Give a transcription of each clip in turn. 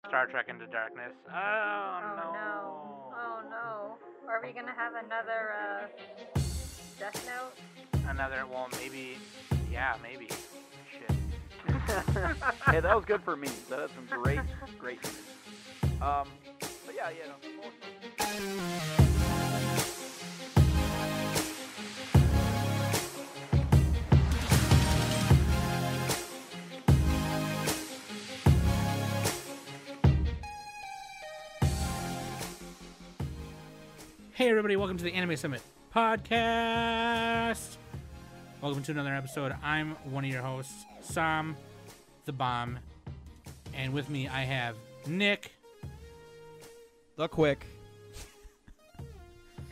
Star Trek Into Darkness. Oh, no. Oh no. Are we gonna have another Death Note? Well, maybe. Yeah, maybe. Shit. Hey, that was good for me. That had some great memes. But yeah, no. Hey everybody, welcome to the Anime Summit podcast. Welcome to another episode. I'm one of your hosts, Sam the Bomb, and with me I have Nick, the Quick,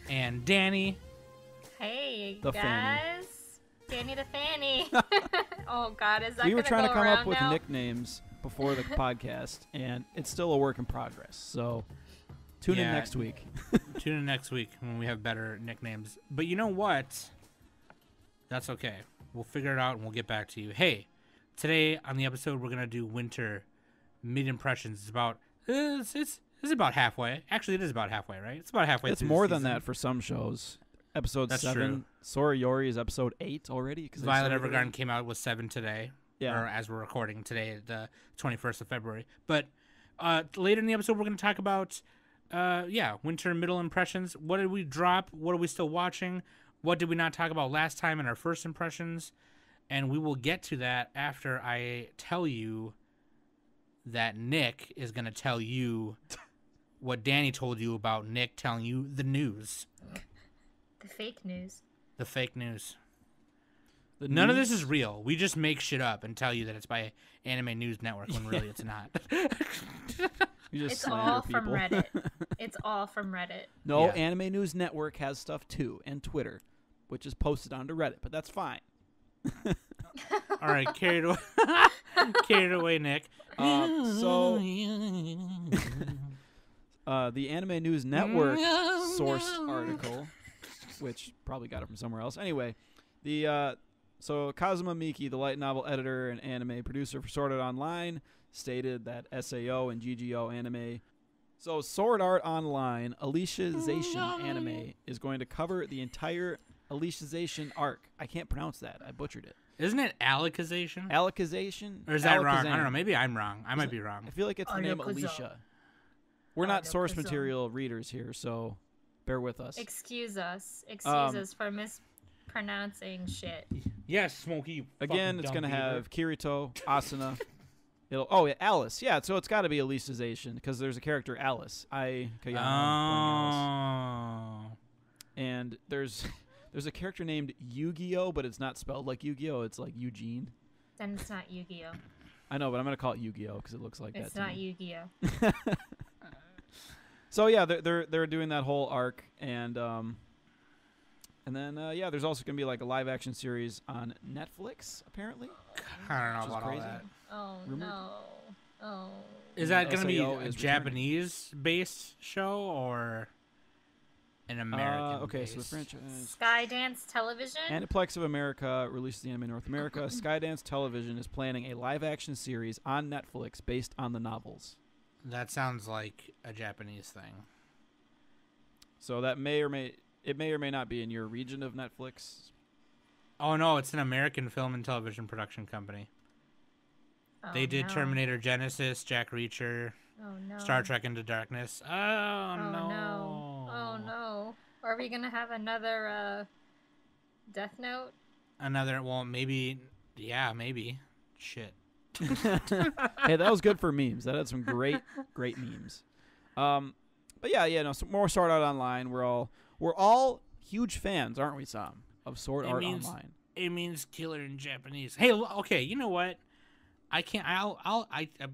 and Danny. Hey the guys, Danny the Fanny. Oh God, is that we were gonna trying go to come around up with now? nicknames before the podcast, and it's still a work in progress. So tune in next week. Tune in next week when we have better nicknames. But you know what? That's okay. We'll figure it out and we'll get back to you. Hey, today on the episode we're gonna do winter mid impressions. It's about it's about halfway. Actually, it is about halfway, right? It's about halfway. It's through more the than season. that for some shows. Episode That's 7. true. Sora Yori is episode 8 already. Violet Evergarden came out with 7 today. Yeah. Or as we're recording today, the 21st of February. But later in the episode, we're going to talk about, winter middle impressions. What did we drop? What are we still watching? What did we not talk about last time in our first impressions? And we will get to that after I tell you that Nick is going to tell you what Danny told you about Nick telling you the news. The fake news. The fake news. The None of news- this is real. We just make shit up and tell you that it's by Anime News Network when really it's not. You just It's slander all from people. Reddit. It's all from Reddit. No, Yeah. Anime News Network has stuff too, and Twitter, which is posted onto Reddit, but that's fine. All right, carried away, carried away, Nick. So, the Anime News Network source article, which probably got it from somewhere else. Anyway, so Kazuma Miki, the light novel editor and anime producer for Sword Art Online, stated that SAO and GGO anime. So Sword Art Online Alicization anime is going to cover the entire Alicization arc. I can't pronounce that. I butchered it. Isn't it Alicization? Alicization? Or is that wrong? I Alicization. don't know. Maybe I'm wrong. I might be wrong. I feel like it's the name Alakazam. Alicia. We're not source Alakazam. material readers here, so bear with us. Excuse us. Excuse Um, us for mispronouncing shit. Yes, Smokey. You Again, fucking it's dumb going to beaver. have Kirito, Asuna. Yeah, Alice. Yeah, so it's got to be Alicization because there's a character Alice. Kayama playing Alice. Oh. And there's a character named Yu-Gi-Oh, but it's not spelled like Yu-Gi-Oh. It's like Eugene. Then it's not Yu-Gi-Oh. I know, but I'm going to call it Yu-Gi-Oh because it looks like It's that. to not me. Yu-Gi-Oh. So yeah, they're doing that whole arc, and then there's also gonna be like a live action series on Netflix apparently. I don't know Which is about all crazy. that. Oh Rumored? no. Oh. Is that going to be SAO a is Japanese-based show or an American? Okay, so the franchise. Skydance Television. Aniplex of America releases the anime in North America. Skydance Television is planning a live action series on Netflix based on the novels. That sounds like a Japanese thing. So that may or may not be in your region of Netflix. Oh no, it's an American film and television production company. Oh, They did no. Terminator Genesis, Jack Reacher, Oh no. Star Trek Into Darkness. Oh, Oh no. no. Oh no. Are we gonna have another Death Note? Well, maybe. Yeah, maybe. Shit. Hey, that was good for memes. That had some great memes. But some more Sword Art Online. We're all huge fans, aren't we, Sam, of Sword Art Online? It means killer in Japanese. Hey, okay, you know what? I can't.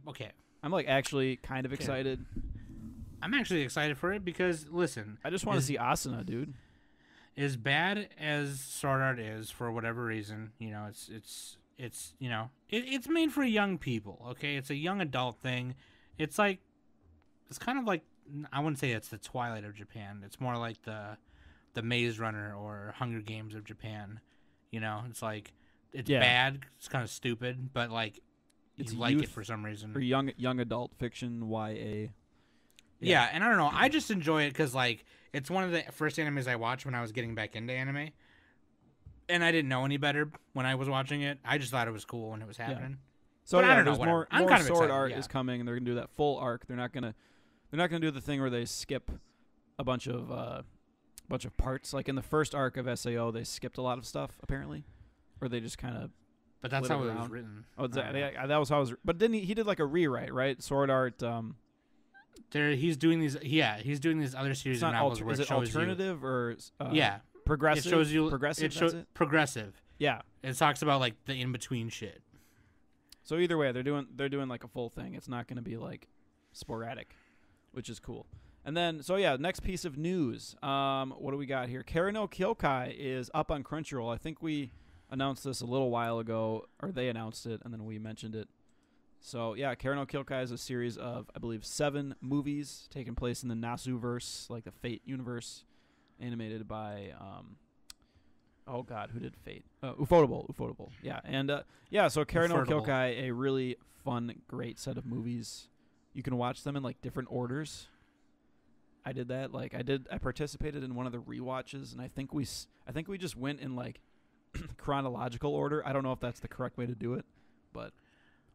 Okay. I'm like actually kind of excited. I'm actually excited for it because listen, I just want to see Asuna, dude. as bad as Sword Art is for whatever reason, it's made for young people. Okay, it's a young adult thing. It's kind of like, I wouldn't say it's the Twilight of Japan. It's more like the Maze Runner or Hunger Games of Japan. It's like it's bad. It's kind of stupid, but like It's you like youth it for some reason. or young adult fiction, YA. Yeah, and I don't know. I just enjoy it because, like, it's one of the first animes I watched when I was getting back into anime. And I didn't know any better when I was watching it. I just thought it was cool when it was happening. So but yeah, I don't know, there's whatever. I'm more kind of sword excited, art yeah. is coming, and they're gonna do that full arc. They're not gonna do the thing where they skip a bunch of parts. Like in the first arc of SAO, they skipped a lot of stuff apparently, or they just kind of. But that's how it was written. Oh, that was how it was. But didn't he did like a rewrite, right? Sword art. He's doing these. Yeah, he's doing these other series of novels where is it it shows alternative or yeah, progressive? It shows you progressive. It shows progressive. Yeah, it talks about like the in between shit. So either way, they're doing like a full thing. It's not going to be like sporadic, which is cool. And then next piece of news. What do we got here? Kara no Kyoukai is up on Crunchyroll. I think we announced this a little while ago, or they announced it, and then we mentioned it. So yeah, Kara no Kyoukai is a series of, I believe, 7 movies taking place in the Nasuverse, like the Fate universe, animated by oh god, who did Fate? Ufotable. Yeah, and so Kara no Kyoukai, a really fun, great set of movies. You can watch them in like different orders. I did that. Like I participated in one of the rewatches, and I think we just went in like chronological order. I don't know if that's the correct way to do it, but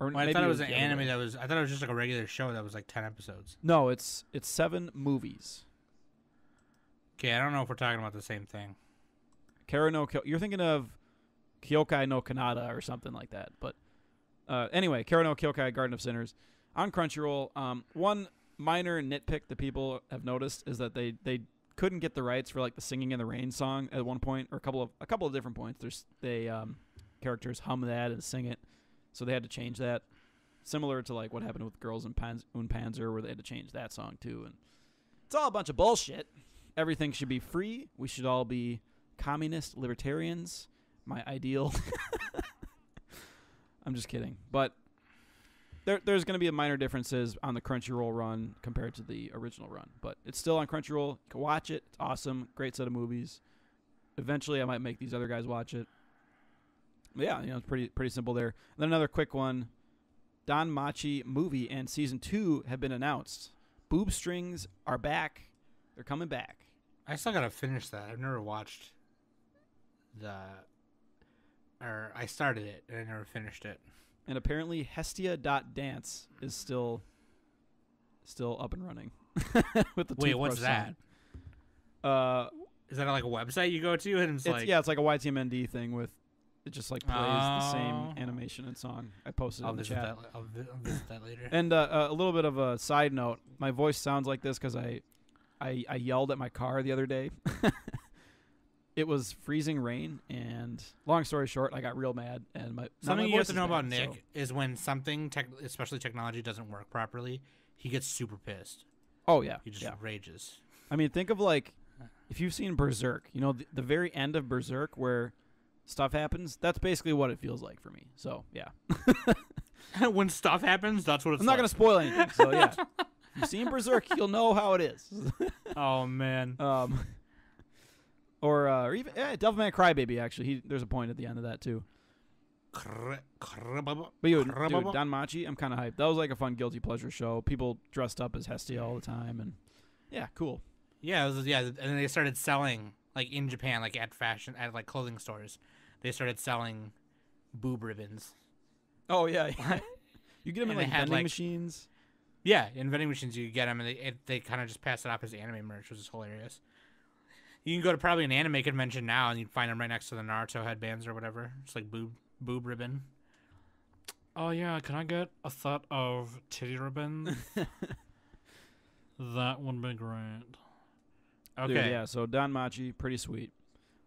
I thought it was an anime I thought it was just like a regular show that was like 10 episodes. No, it's 7 movies. Okay, I don't know if we're talking about the same thing. Kara no you're thinking of Kyoukai no Kanata or something like that. But anyway, Kara no Kyoukai, Garden of Sinners on Crunchyroll. One minor nitpick that people have noticed is that they couldn't get the rights for like the Singing in the Rain song at one point, or a couple of different points. Characters hum that and sing it, so they had to change that. Similar to like what happened with Girls in Panzer, where they had to change that song too. And it's all a bunch of bullshit. Everything should be free. We should all be communist libertarians. My ideal. I'm just kidding, but there's going to be minor differences on the Crunchyroll run compared to the original run, but it's still on Crunchyroll. You can watch it. It's awesome. Great set of movies. Eventually, I might make these other guys watch it. But yeah, it's pretty simple there. And then another quick one. DanMachi movie and season 2 have been announced. Boob strings are back. They're coming back. I still gotta finish that. I've never watched I started it and I never finished it. And apparently Hestia.dance is still up and running. With the Wait, what's that? Song. Is that like a website you go to and it's like it's like a YTMND thing with it just like plays the same animation and song. I posted it in the chat. I'll visit that later. And a little bit of a side note, my voice sounds like this because I yelled at my car the other day. It was freezing rain, and long story short, I got real mad. And something you have to know about Nick is when something, especially technology, doesn't work properly, he gets super pissed. Oh yeah, he just rages. I mean, think of like if you've seen Berserk, the very end of Berserk where stuff happens. That's basically what it feels like for me. So yeah. When stuff happens, that's what it's. I'm not gonna spoil anything. So yeah, if you've seen Berserk, you'll know how it is. Oh man. Or even Devilman Crybaby. Actually, there's a point at the end of that too. But dude, DanMachi, I'm kind of hyped. That was like a fun guilty pleasure show. People dressed up as Hestia all the time, and yeah, cool. Yeah, and then they started selling like in Japan, like at like clothing stores. They started selling boob ribbons. Oh yeah, you get them in like vending machines. Yeah, in vending machines you get them, and they kind of just pass it off as anime merch, which is hilarious. You can go to probably an anime convention now, and you'd find them right next to the Naruto headbands or whatever. It's like boob ribbon. Oh yeah, can I get a set of titty ribbons? That would be great. Okay, dude, yeah. So DanMachi, pretty sweet.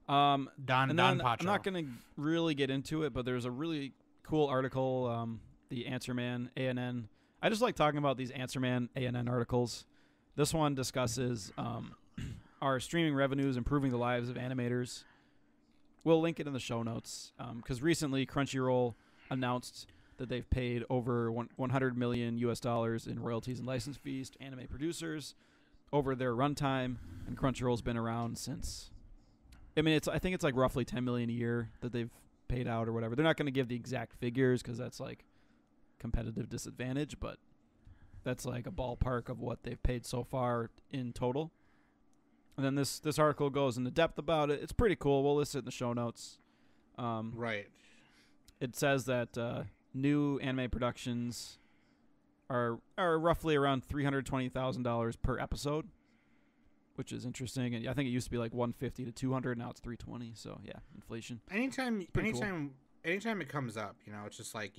Don Pacho. I'm not gonna really get into it, but there's a really cool article. The Answerman ANN. I just like talking about these Answerman ANN articles. This one discusses our streaming revenues improving the lives of animators. We'll link it in the show notes because recently Crunchyroll announced that they've paid over $100 million in royalties and license fees to anime producers over their runtime, and Crunchyroll's been around since. I mean, I think it's like roughly $10 million a year that they've paid out or whatever. They're not going to give the exact figures because that's like competitive disadvantage, but that's like a ballpark of what they've paid so far in total. And then this article goes into depth about it. It's pretty cool. We'll list it in the show notes. Right. It says that new anime productions are roughly around $320,000 per episode, which is interesting. And I think it used to be like 150 to 200. Now it's 320. So yeah, inflation. Anytime cool. it comes up, it's just like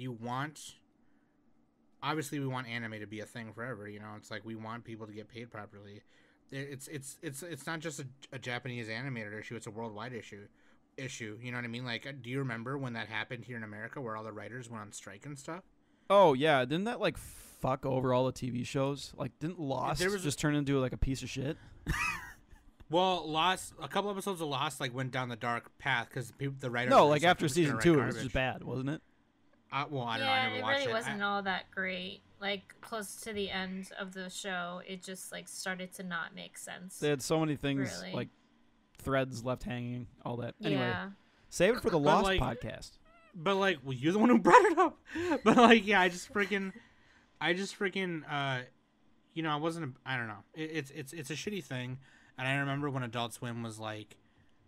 obviously we want anime to be a thing forever. It's like we want people to get paid properly. It's not just a Japanese animated issue. It's a worldwide issue. You know what I mean? Like, do you remember when that happened here in America, where all the writers went on strike and stuff? Oh yeah, didn't that like fuck over all the TV shows? Like, didn't Lost just turn into like a piece of shit? Well, a couple episodes of Lost like went down the dark path because the writers. No, like after season 2, it was just bad, wasn't it? Well, I don't know. Yeah, I never watched it. It really wasn't all that great. Like, close to the end of the show, it just like started to not make sense. They had so many things really. like threads left hanging, all that. Anyway, Yeah. save it for the Lost podcast. But like, well, you're the one who brought it up. But like, yeah, I just freaking, I wasn't. I don't know. It's a shitty thing. And I remember when Adult Swim was like,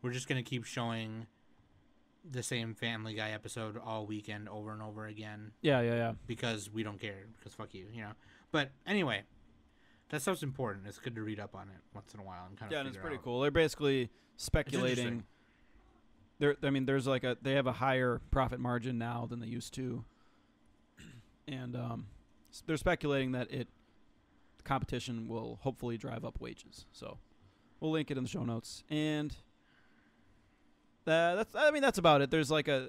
we're just gonna keep showing the same Family Guy episode all weekend over and over again. Yeah. Because we don't care. Because fuck you, But anyway, that stuff's important. It's good to read up on it once in a while and kind of. Yeah, and it's pretty cool. They're basically speculating. There's like they have a higher profit margin now than they used to, and they're speculating that competition will hopefully drive up wages. So we'll link it in the show notes, and that's about it. There's like I'm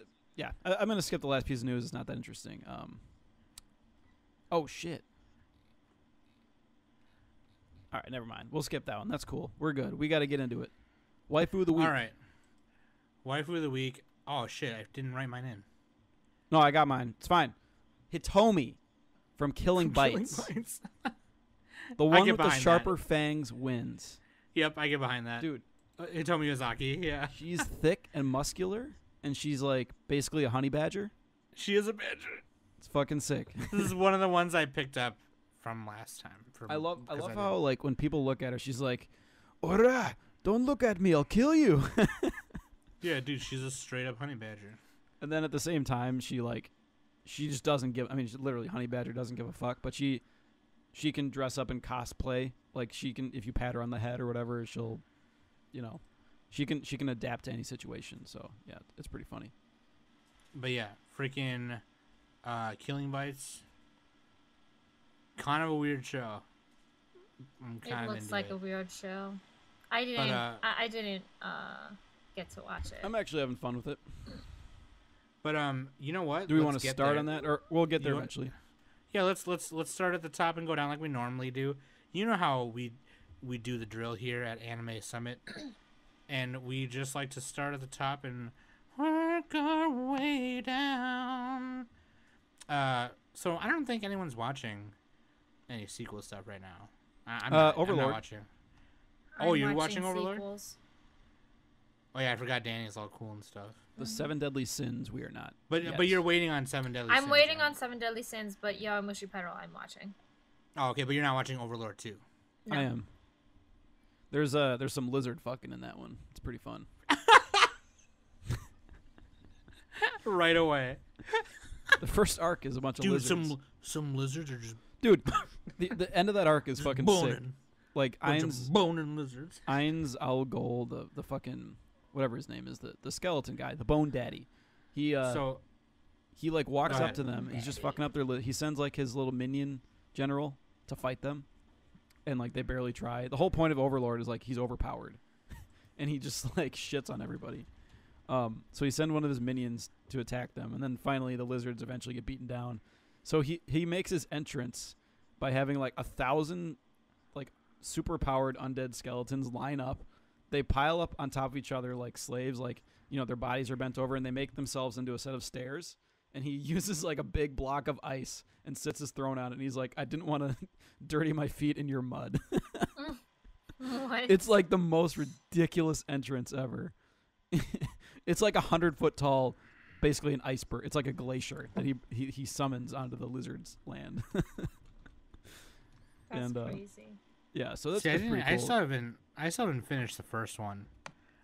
gonna skip the last piece of news. It's not that interesting. Oh shit. All right, never mind. We'll skip that one. That's cool. We're good. We got to get into it. Waifu of the week. All right. Waifu of the week. Oh shit! I didn't write mine in. No, I got mine. It's fine. Hitomi from Killing Bites. The one with the sharper fangs wins. Yep, I get behind that. Dude. Hitomi Uzaki, yeah. She's thick and muscular, and she's like basically a honey badger. She is a badger. It's fucking sick. This is one of the ones I picked up from last time. I love how like when people look at her, she's like, "Ora, don't look at me, I'll kill you." Yeah, dude, she's a straight up honey badger. And then at the same time, she just doesn't give. I mean, literally, honey badger doesn't give a fuck. But she can dress up in cosplay. Like she can, if you pat her on the head or whatever, she'll, she can adapt to any situation. So yeah, it's pretty funny. But yeah, freaking Killing Bites. Kind of a weird show. It looks like a weird show. I didn't get to watch it. I'm actually having fun with it. But you know what? Do we want to start on that, or we'll get there eventually? Yeah, let's start at the top and go down like we normally do. You know how we do the drill here at Anime Summit, and we just like to start at the top and work our way down. So I don't think anyone's watching any sequel stuff right now. I'm not watching. You're watching Overlord? Sequels. Oh yeah, I forgot Danny's all cool and stuff. The 7 Deadly Sins, we are not. But you're waiting on 7 Deadly Sins. I'm waiting on 7 Deadly Sins, but Yowamushi Pedal I'm watching. Oh, okay, but you're not watching Overlord 2. No. I am. There's some lizard fucking in that one. It's pretty fun. Right away. The first arc is a bunch of lizards. Dude, some lizards are just... Dude, the end of that arc is fucking boning. sick. Like, boning lizards. Ainz Algol, the fucking... whatever his name is, the skeleton guy, the Bone Daddy. He like walks up to them. He's just fucking up their... he sends like his little minion general to fight them. And like they barely try. The whole point of Overlord is like he's overpowered. And he just like shits on everybody. So he sends one of his minions to attack them. And then finally the lizards eventually get beaten down. So he makes his entrance by having like 1,000 like super powered undead skeletons line up. They pile up on top of each other like slaves, like, their bodies are bent over, and they make themselves into a set of stairs. And he uses like a big block of ice and sits his throne on it. And he's like, I didn't want to dirty my feet in your mud. What? It's like the most ridiculous entrance ever. It's like 100 foot tall, basically an iceberg. It's like a glacier that he summons onto the lizard's land. That's crazy. Yeah, so that's See, pretty cool. I still haven't finished the first one.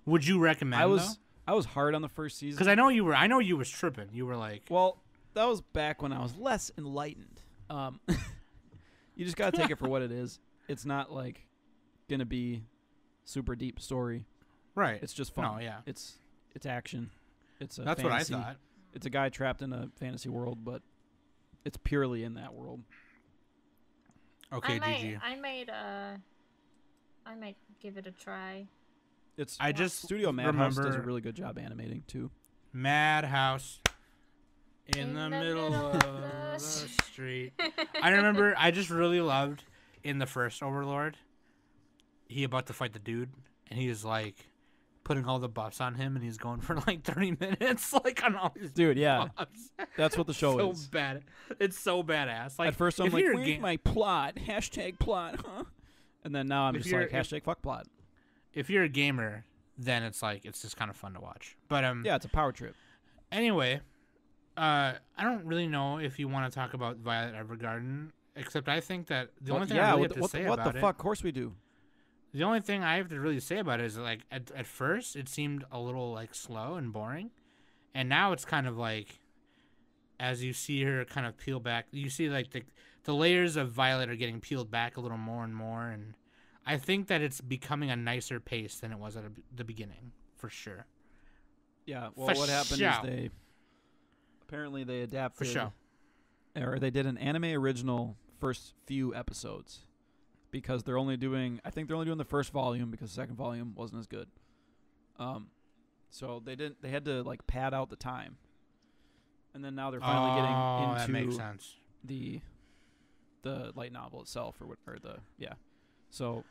Would you recommend? I was hard on the first season because I know you was tripping. You were like, well, that was back when I was less enlightened. You just gotta take it for what it is. It's not like gonna be super deep story. Right. It's just fun. No, yeah. It's action. It's a That's fantasy. what I thought. It's a guy trapped in a fantasy world, but it's purely in that world. Okay, GG. I might give it a try. Studio Madhouse does a really good job animating too. Madhouse in the middle of the street. I remember I just really loved in the first Overlord, he about to fight the dude, and he was like putting all the buffs on him, and he's going for like 30 minutes, like on all these buffs. That's what the show is. So bad. It's so badass. Like, at first I'm like, where's my plot? #plot, huh? And then now I'm just like, #fuck plot. If you're a gamer, then it's like, it's just kind of fun to watch. But yeah, it's a power trip. Anyway, I don't really know if you want to talk about Violet Evergarden, except I think that the only thing I really have to say about it... What the fuck? Of course we do. The only thing I have to really say about it is, like, at first, it seemed a little, like, slow and boring. And now it's kind of like, as you see her kind of peel back, you see, like, the layers of Violet are getting peeled back a little more and more. And I think that it's becoming a nicer pace than it was at the beginning, for sure. Yeah, well, what happened is apparently they adapted, or they did an anime original first few episodes, because they're only doing the first volume because the second volume wasn't as good. So they had to like pad out the time, and then now they're finally getting into that makes sense. the light novel itself, So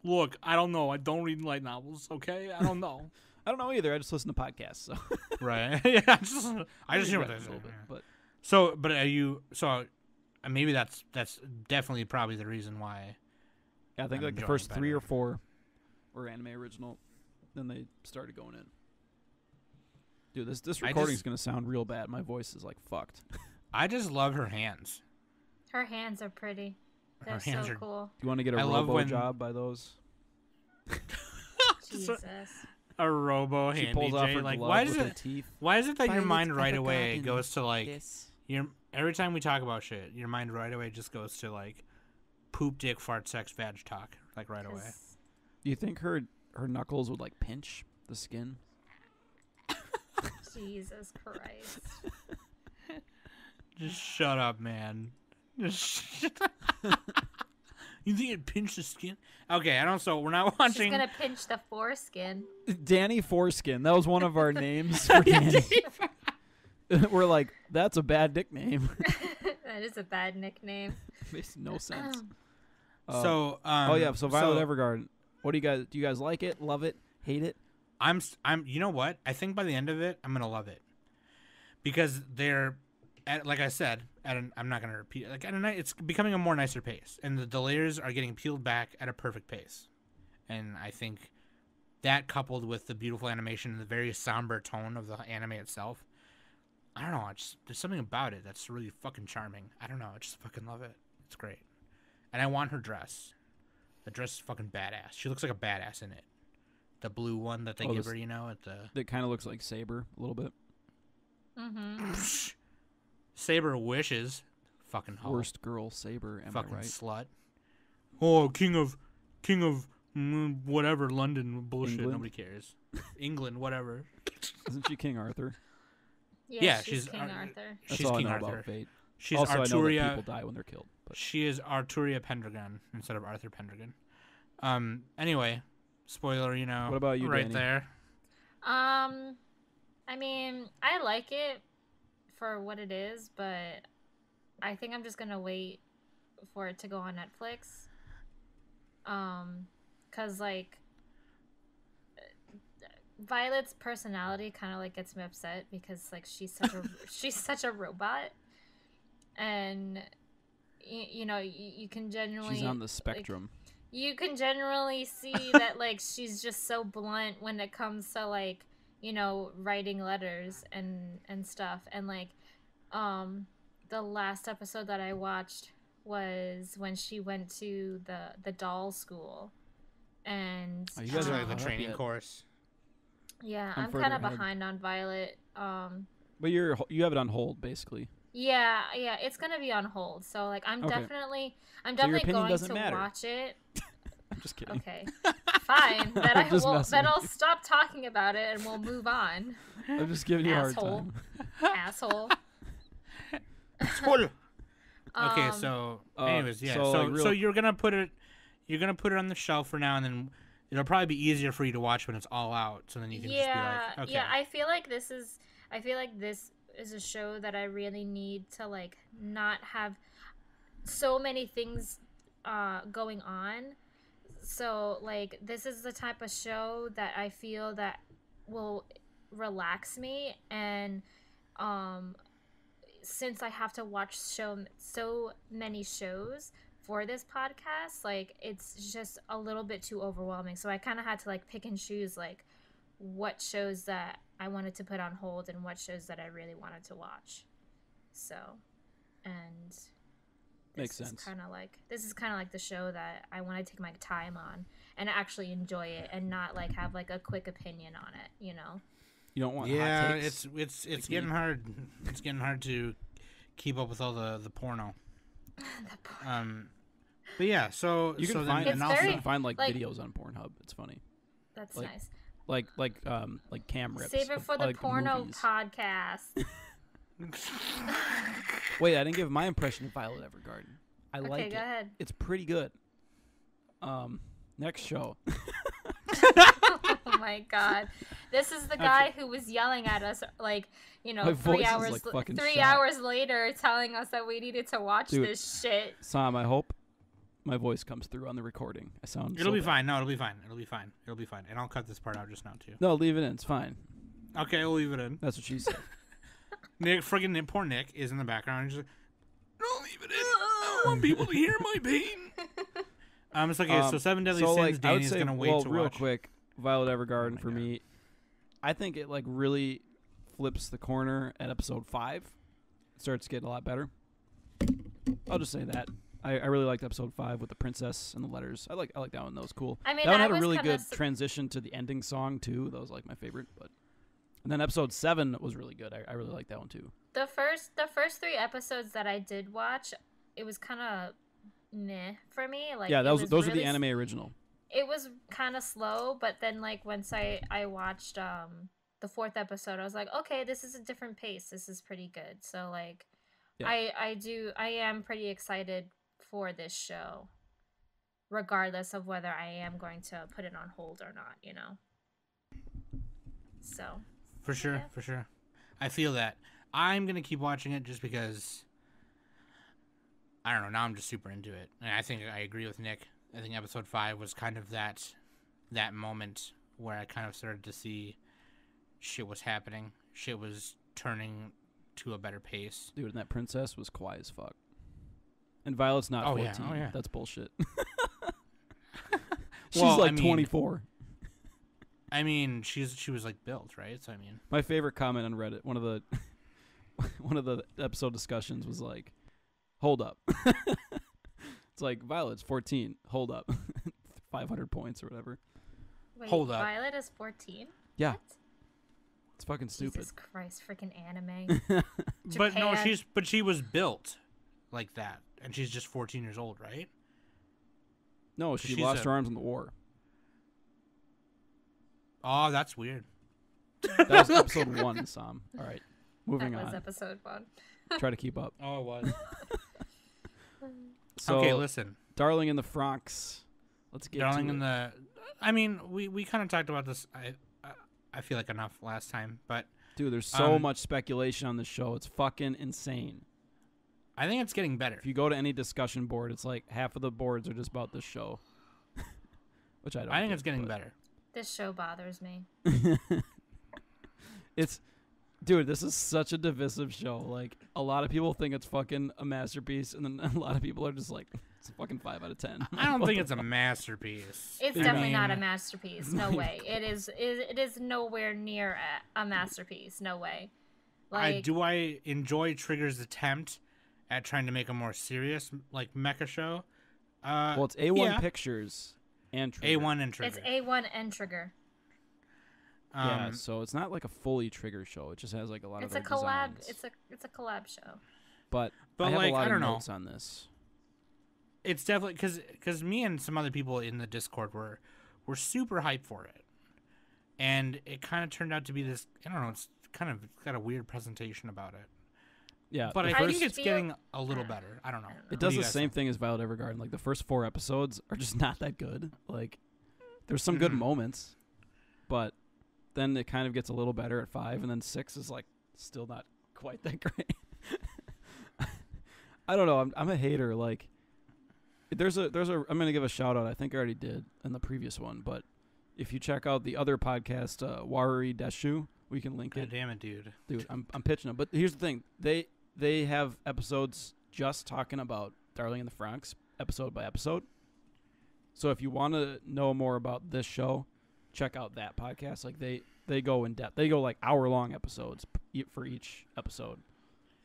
look, I don't know. I don't read light novels. Okay, I don't know. I don't know either. I just listen to podcasts. So right, yeah. I just hear what they say. But are you so? Maybe that's definitely probably the reason why. Yeah, I think like the first 3 or 4 were anime original, then they started going in. Dude, this recording is gonna sound real bad. My voice is like fucked. I just love her hands. Her hands are pretty. They're so cool. Do you want to get a robo job by those? Jesus. A robo handy J. Like, why is it that your mind right away goes to like every time we talk about shit, your mind right away just goes to like poop, dick, fart, sex, vag talk, like right away. Do you think her knuckles would like pinch the skin? Jesus Christ. Just shut up, man. You think it pinched the skin? Okay, I don't. So we're not watching. She's gonna pinch the foreskin. Danny Foreskin. That was one of our names for Danny. We're like, that's a bad nickname. That is a bad nickname. Makes no sense. So Violet Evergarden. What do you guys like it? Love it? Hate it? I'm. You know what? I think by the end of it, I'm gonna love it, because they're, like I said, I'm not gonna repeat it. Like at a night, it's becoming a more nicer pace, and the layers are getting peeled back at a perfect pace, and I think that coupled with the beautiful animation and the very somber tone of the anime itself, I don't know. There's something about it that's really fucking charming. I don't know. I just fucking love it. It's great, and I want her dress. The dress is fucking badass. She looks like a badass in it. The blue one that they give her, at the. That kind of looks like Saber a little bit. Mm-hmm. Saber wishes. Fucking hoe. Worst girl Saber. Am fucking I right? Slut. Oh, king of whatever London bullshit. England? Nobody cares. England, whatever. Isn't she King Arthur? Yeah, she's King Arthur. That's all I know about Fate. She's also, Arturia. I know that people die when they're killed. But. She is Arturia Pendragon instead of Arthur Pendragon. Anyway, spoiler, What about you, right Danny? there. I mean, I like it for what it is, but I think I'm just gonna wait for it to go on Netflix. 'Cause like Violet's personality kind of like gets me upset because like she's such a robot, and you can generally she's on the spectrum. You can generally see that like she's just so blunt when it comes to like writing letters and stuff. And like the last episode that I watched was when she went to the doll school. And you guys are like the training course. Yeah, I'm kind of behind on Violet. But you have it on hold basically. Yeah, it's gonna be on hold. So like, I'm Okay. definitely your going opinion to matter. watch it. I'm just kidding. Okay, fine. Then I'm just messing then with I'll you. stop talking about it and we'll move on. I'm just giving you a hard Asshole. time. Asshole. Okay, so anyways, yeah. so, So like, so you're gonna put it on the shelf for now, and then it'll probably be easier for you to watch when it's all out. So then you can just be like, okay. Yeah. I feel like this is a show that I really need to like not have so many things going on. So like, this is the type of show that I feel that will relax me. And since I have to watch so many shows for this podcast, like, it's just a little bit too overwhelming. So I kind of had to like pick and choose like what shows that I wanted to put on hold and what shows that I really wanted to watch. So, and Makes this sense. is kind of like the show that I want to take my time on and actually enjoy it, and not like have like a quick opinion on it, You don't want hot Yeah, takes. it's getting hard. It's getting hard to keep up with all the porno. But yeah, so You can so find then, It's and also, very- you can find like like- videos on Pornhub. It's funny. That's Like, nice. Like cam rips. Save it of, for the like, porno movies. podcast. Wait, I didn't give my impression of Violet Evergarden. I Okay, like go it. ahead. It's pretty good. Next show. Oh my god. This is the guy who was yelling at us like, My voice 3 is, hours like, fucking 3 shot. hours later telling us that we needed to watch Dude. this shit. Sam, I hope my voice comes through on the recording. I sound. it'll so be bad. fine. No, it'll be fine. It'll be fine. And I'll cut this part out just now too. No, leave it in. It's fine. Okay, we'll leave it in. That's what she said. Poor Nick is in the background. He's just like, don't leave it in. I don't want people to hear my pain. It's okay. So Seven Deadly so, Sins. like, I would Danny's say, gonna wait well, to real watch. quick, Violet Evergarden my for God. me. I think it like really flips the corner at episode 5. It starts getting a lot better. I'll just say that. I really liked episode 5 with the princess and the letters. I like that one. That was cool. I mean, that one I had a was really kinda good transition to the ending song too. That was like my favorite. But and then episode 7 was really good. I really liked that one too. The first 3 episodes that I did watch, it was kind of meh for me. Like, Yeah, those are the really anime original. It was kind of slow, but then like once I watched the 4th episode, I was like, okay, this is a different pace. This is pretty good. So like, Yeah. I am pretty excited for this show, regardless of whether I am going to put it on hold or not. So For sure, Yeah. for sure. I feel that. I'm gonna keep watching it just because I don't know, now I'm just super into it. And I think I agree with Nick. I think episode 5 was kind of that moment where I kind of started to see shit was happening. Shit was turning to a better pace. Dude, and that princess was kawaii as fuck. And Violet's not Oh, 14. yeah. Oh, yeah. That's bullshit. She's Well, like I mean- 24. I mean, she was like built, right? So I mean, My favorite comment on Reddit, one of the episode discussions was like, "Hold up." It's like Violet's 14. Hold up. 500 points or whatever. wait, Hold up. Violet is 14. Yeah. What? It's fucking stupid. Jesus Christ, freaking anime. but no, Japan. she was built like that, and she's just 14 years old, right? No, she She's lost a- her arms in the war. Oh, that's weird. That was episode 1, Sam. All right. Moving That was on. episode 1. Try to keep up. Oh, it was. So, Okay, listen. Darling in the FranXX. Let's get Darling to in it. the. I mean, we kind of talked about this. I feel like enough last time, but Dude, there's so um, much speculation on this show. It's fucking insane. I think it's getting better. If you go to any discussion board, it's like half of the boards are just about this show. Which I don't I think get, it's getting but- better. This show bothers me. It's Dude, this is such a divisive show. Like, a lot of people think it's fucking a masterpiece, and then a lot of people are just like, it's a fucking 5 out of 10. I don't think it's a masterpiece. It's definitely not a masterpiece. No way. It is nowhere near a masterpiece. No way. Like, do I enjoy Trigger's attempt at trying to make a more serious like mecha show? Well, it's A1 Pictures and Trigger. A1 and Trigger. It's A1 and Trigger. Yeah, so it's not like a fully Trigger show. It just has like a lot of their collab. designs. It's a collab show. But I have like, a lot I don't of know. notes on this. It's definitely because me and some other people in the Discord were super hyped for it, and it kind of turned out to be this. I don't know. It's got a weird presentation about it. Yeah, but I think it's feel- getting a little better. I don't know. It does the same thing as Violet Evergarden. Like, the first 4 episodes are just not that good. Like, there's some good moments, but then it kind of gets a little better at 5, and then 6 is like still not quite that great. I don't know. I'm a hater. Like, there's a. I'm gonna give a shout out. I think I already did in the previous one, but if you check out the other podcast, Waruri Deshu, we can link God it. damn it, dude. Dude, I'm pitching them. But here's the thing. They have episodes just talking about Darling in the Franxx, episode by episode. So if you want to know more about this show, check out that podcast. Like, they go in depth. They go like hour-long episodes for each episode.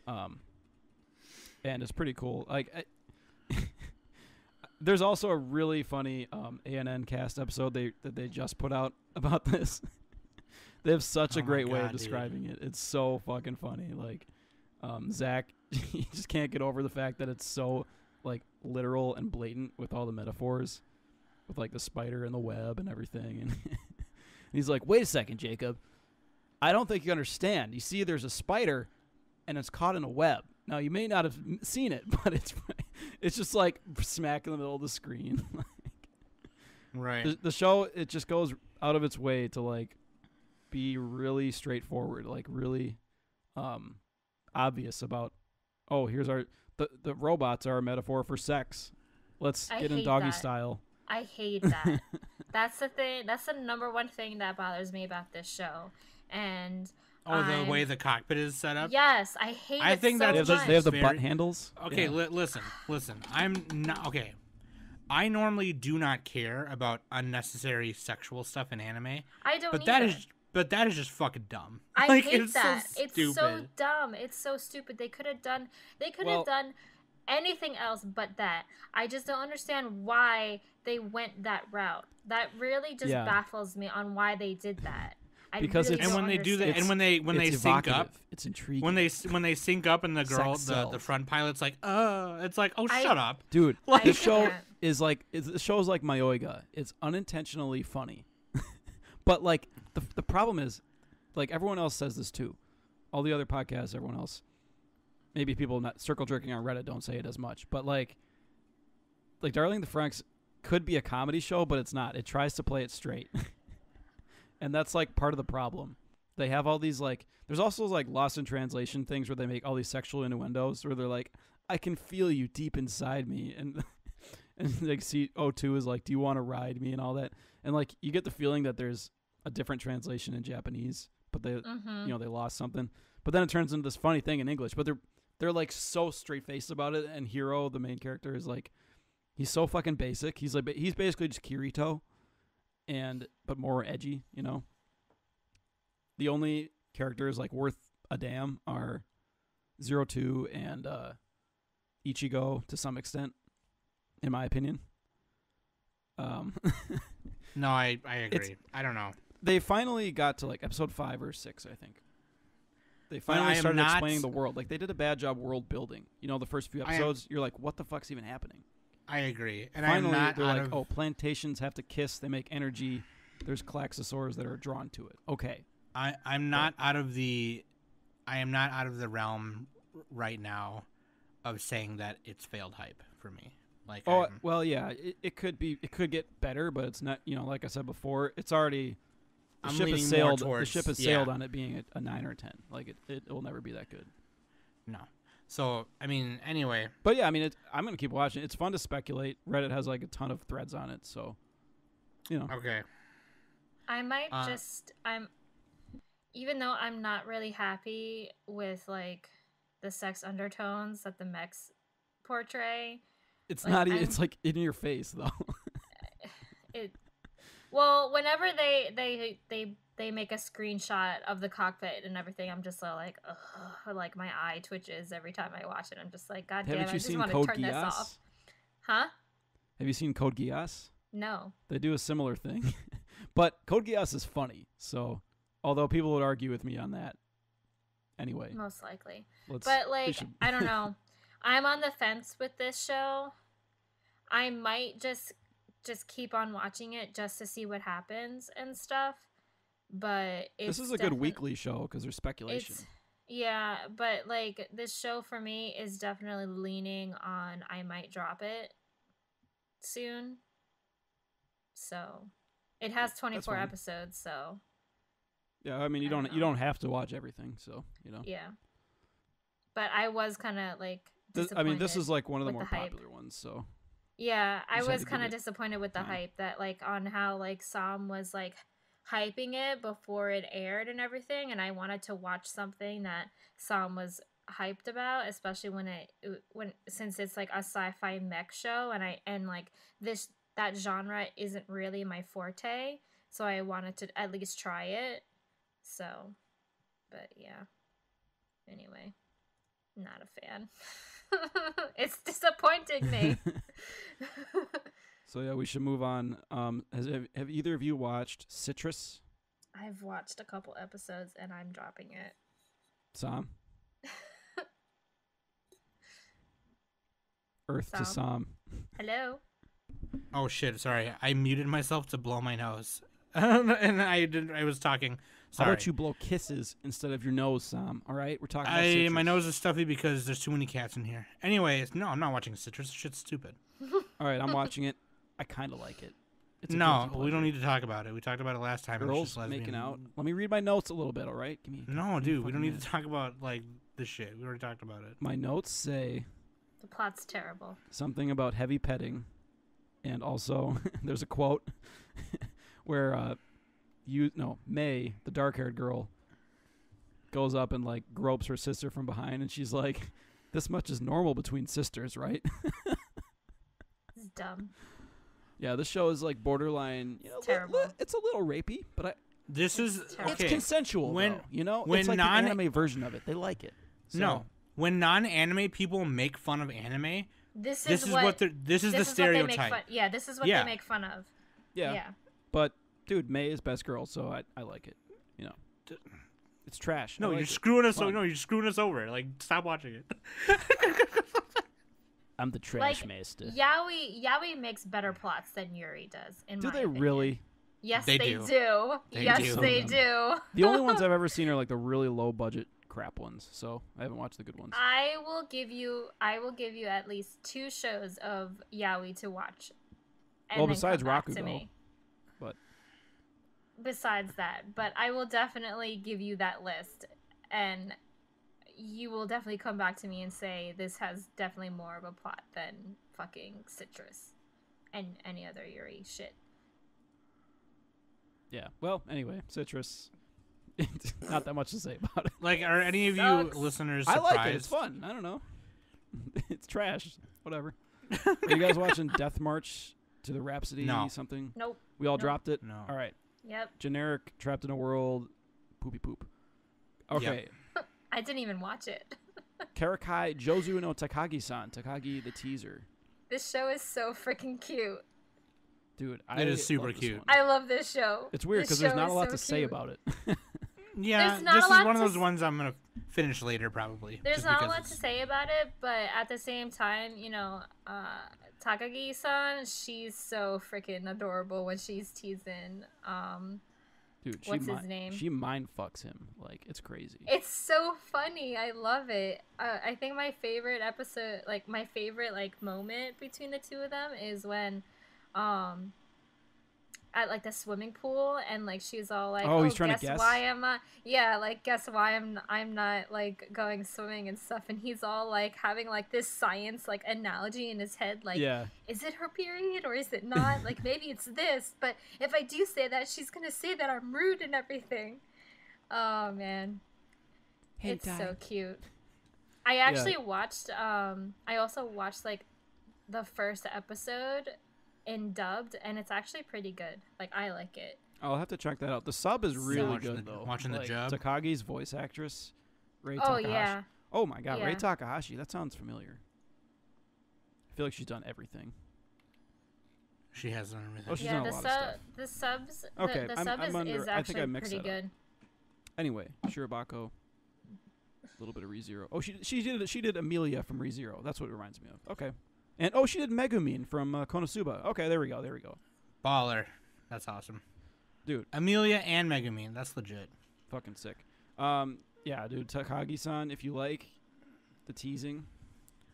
And it's pretty cool. Like, there's also a really funny ANN cast episode that they just put out about this. They have such a great way of describing it. It's so fucking funny. Like, Zach, he just can't get over the fact that it's so like literal and blatant with all the metaphors, with like the spider and the web and everything. And he's like, "Wait a second, Jacob. I don't think you understand. You see, there's a spider, and it's caught in a web. Now, you may not have seen it, but it's just like smack in the middle of the screen." Right. The show, it just goes out of its way to like be really straightforward, like really obvious about, oh, here's the robots are a metaphor for sex. Let's get in doggy style. I hate that. That's the thing. That's the number one thing that bothers me about this show. And the way the cockpit is set up. Yes, I hate. I think so that much. They have the butt handles. Okay, Yeah. listen. I'm not okay. I normally do not care about unnecessary sexual stuff in anime. I don't. But that is just fucking dumb. I like, hate it's that. So it's stupid. so dumb. It's so stupid. They could have done. Have done anything else but that. I just don't understand why they went that route. That really just baffles me on why they did that. Because really and when they do that, and when they sync up, it's intriguing. When they sync up, and the girl, the front pilot's like, it's like, oh, shut up, dude. Like, this show is like the show's like Mayoiga. It's unintentionally funny, but like the problem is, like, everyone else says this too. All the other podcasts, everyone else, maybe people not circle jerking on Reddit don't say it as much, but like Darling in the Franxx could be a comedy show, but it's not. It tries to play it straight. And that's like part of the problem. They have all these like, there's also like lost in translation things where they make all these sexual innuendos where they're like, I can feel you deep inside me. And like CO2 is like, do you want to ride me and all that? And like, you get the feeling that there's a different translation in Japanese, but they, they lost something. But then it turns into this funny thing in English, but they're like so straight faced about it. And Hiro, the main character, is like, he's so fucking basic. He's basically just Kirito. But more edgy, you know. The only characters like worth a damn are 02 and Ichigo to some extent, in my opinion. No, I agree. I don't know. They finally got to like episode 5 or 6, I think. They finally started explaining the world. Like, they did a bad job world building. You know, the first few episodes, you're like, what the fuck's even happening? I agree. And finally, I'm not they're like, oh, plantations have to kiss. They make energy. There's Klaxosaurs that are drawn to it. Okay. I am not out of the realm right now of saying that it's failed hype for me. Like, well, yeah, it could get better, but it's not. You know, like I said before, it's already the ship has sailed. The ship has sailed on it being a 9 or a 10. Like, it will never be that good. No. So, I mean, anyway. But yeah, I mean, I'm going to keep watching. It's fun to speculate. Reddit has like a ton of threads on it, so, you know. Okay. I might even though I'm not really happy with like the sex undertones that the mechs portray. It's Like, not. I'm- It's like in your face though. It well, whenever they make a screenshot of the cockpit and everything, I'm just so like, ugh, like my eye twitches every time I watch it. I'm just like, God damn, Haven't I you just seen want to Code turn this Geass? off. Huh? Have you seen Code Geass? No. They do a similar thing, but Code Geass is funny. So, although people would argue with me on that, anyway, Most likely. let's. But we like, should- I don't know. I'm on the fence with this show. I might just keep on watching it just to see what happens and stuff. But it's this is a good weekly show because there's speculation. Yeah, but like this show for me is definitely leaning on I might drop it soon. So it has 24 fine. episodes, so Yeah, I mean you I don't don't know. have to watch everything, so you know. yeah. But I was kind of like This disappointed. is like one of the with more the hype. popular ones, so Yeah, I just had was to give kind of it disappointed with the time. hype that like on how like Sam was like hyping it before it aired and everything, and I wanted to watch something that Sam was hyped about, especially when since it's like a sci-fi mech show, and like that genre isn't really my forte, so I wanted to at least try it. So, but yeah. Anyway, not a fan. It's disappointing me. So yeah, we should move on. Have either of you watched Citrus? I've watched a couple episodes and I'm dropping it. Sam? Earth to Sam? Sam. Hello? Oh shit! Sorry, I muted myself to blow my nose, and I was talking. How Sorry. about you blow kisses instead of your nose, Sam? All right, we're talking about Citrus. My nose is stuffy because there's too many cats in here. Anyways, no, I'm not watching Citrus. Shit's stupid. All right, I'm watching it. I kind of like it. It's a No, guilty we don't pleasure. need to talk about it. We talked about it last time. and it's Girls just lesbian. making out. Let me read my notes a little bit. All right, give me. No, give me a dude, we fucking don't need minute. to talk about like this shit. We already talked about it. My notes say The plot's terrible. something about heavy petting, and also there's a quote where May, the dark-haired girl, goes up and like gropes her sister from behind, and she's like, "This much is normal between sisters, right?" It's dumb. Yeah, this show is like borderline. You know, Terrible. it's a little rapey, but This is terrible. it's okay. consensual. When- though, you know, when it's like non- the anime version of it. They like it. So, No, when non-anime people make fun of anime, This this is what the this the is what they make stereotype. fun. Yeah, this is what Yeah. they make fun of. yeah, but dude, May is best girl, so I like it. You know, it's trash. No, I like you're it. screwing us. Fun. No, you're screwing us over. Like, stop watching it. I'm the trash Like, master. Yaoi makes better plots than Yuri does. In Do my they opinion. really? Yes, They they do. do. They Yes, do. they do. The only ones I've ever seen are like the really low budget crap ones. So I haven't watched the good ones. I will give you at least 2 shows of Yaoi to watch. And Well, then besides come back to Rakugo, me. but- Besides that, but I will definitely give you that list, and you will definitely come back to me and say this has definitely more of a plot than fucking Citrus and any other Yuri shit. Yeah. Well, anyway, Citrus. Not that much to say about it. Like, are any of you Sucks. listeners I surprised? like it. It's fun. I don't know. It's trash. Whatever. Are you guys watching Death March to the Rhapsody No. something? Nope. We all Nope. dropped it? No. All right. Yep. Generic, trapped in a world, poopy poop. Okay. I didn't even watch it. Kyoukai Jozu no Takagi-san. Takagi the teaser. This show is so freaking cute. Dude, I It is super love this cute. one. I love this show. It's weird This because there's show not is a lot so to say cute. about it. Yeah, There's not this a is lot one of to those ones I'm gonna finish later, probably. There's just not a because lot to say about it, but at the same time, you know, Takagi-san, she's so freaking adorable when she's teasing. Dude, What's his name? She mind fucks him. Like, it's crazy. It's so funny. I love it. I think my favorite episode, like my favorite like moment between the two of them is when, at like the swimming pool, and like she's all like, Oh, he's trying to guess? why am I? Yeah, like guess why I'm not like going swimming and stuff, and he's all like having like this science like analogy in his head, like, Yeah. is it her period or is it not? Like maybe it's this, but if I do say that, she's gonna say that I'm rude and everything. Oh man, it's Hentai. so cute. I actually watched. I also watched like the first episode in dubbed, and it's actually pretty good. Like I like it. I'll have to check that out. The sub is really watching good though. watching the like, job. Takagi's voice actress, Rei Oh Takahashi. yeah. Oh my god, Rei Yeah. Takahashi. That sounds familiar. I feel like she's done everything. She has done everything. Oh, she's Yeah, done a lot of stuff. the subs. Okay, the I'm sub under- is I think I actually mixed pretty that up. good. Anyway, Shirobako. A little bit of ReZero. Oh, she did Amelia from ReZero. That's what it reminds me of. Okay. And she did Megumin from Konosuba. Okay, there we go. Baller. That's awesome. Dude, Amelia and Megumin. That's legit. fucking sick. Yeah, dude, Takagi-san, if you like the teasing,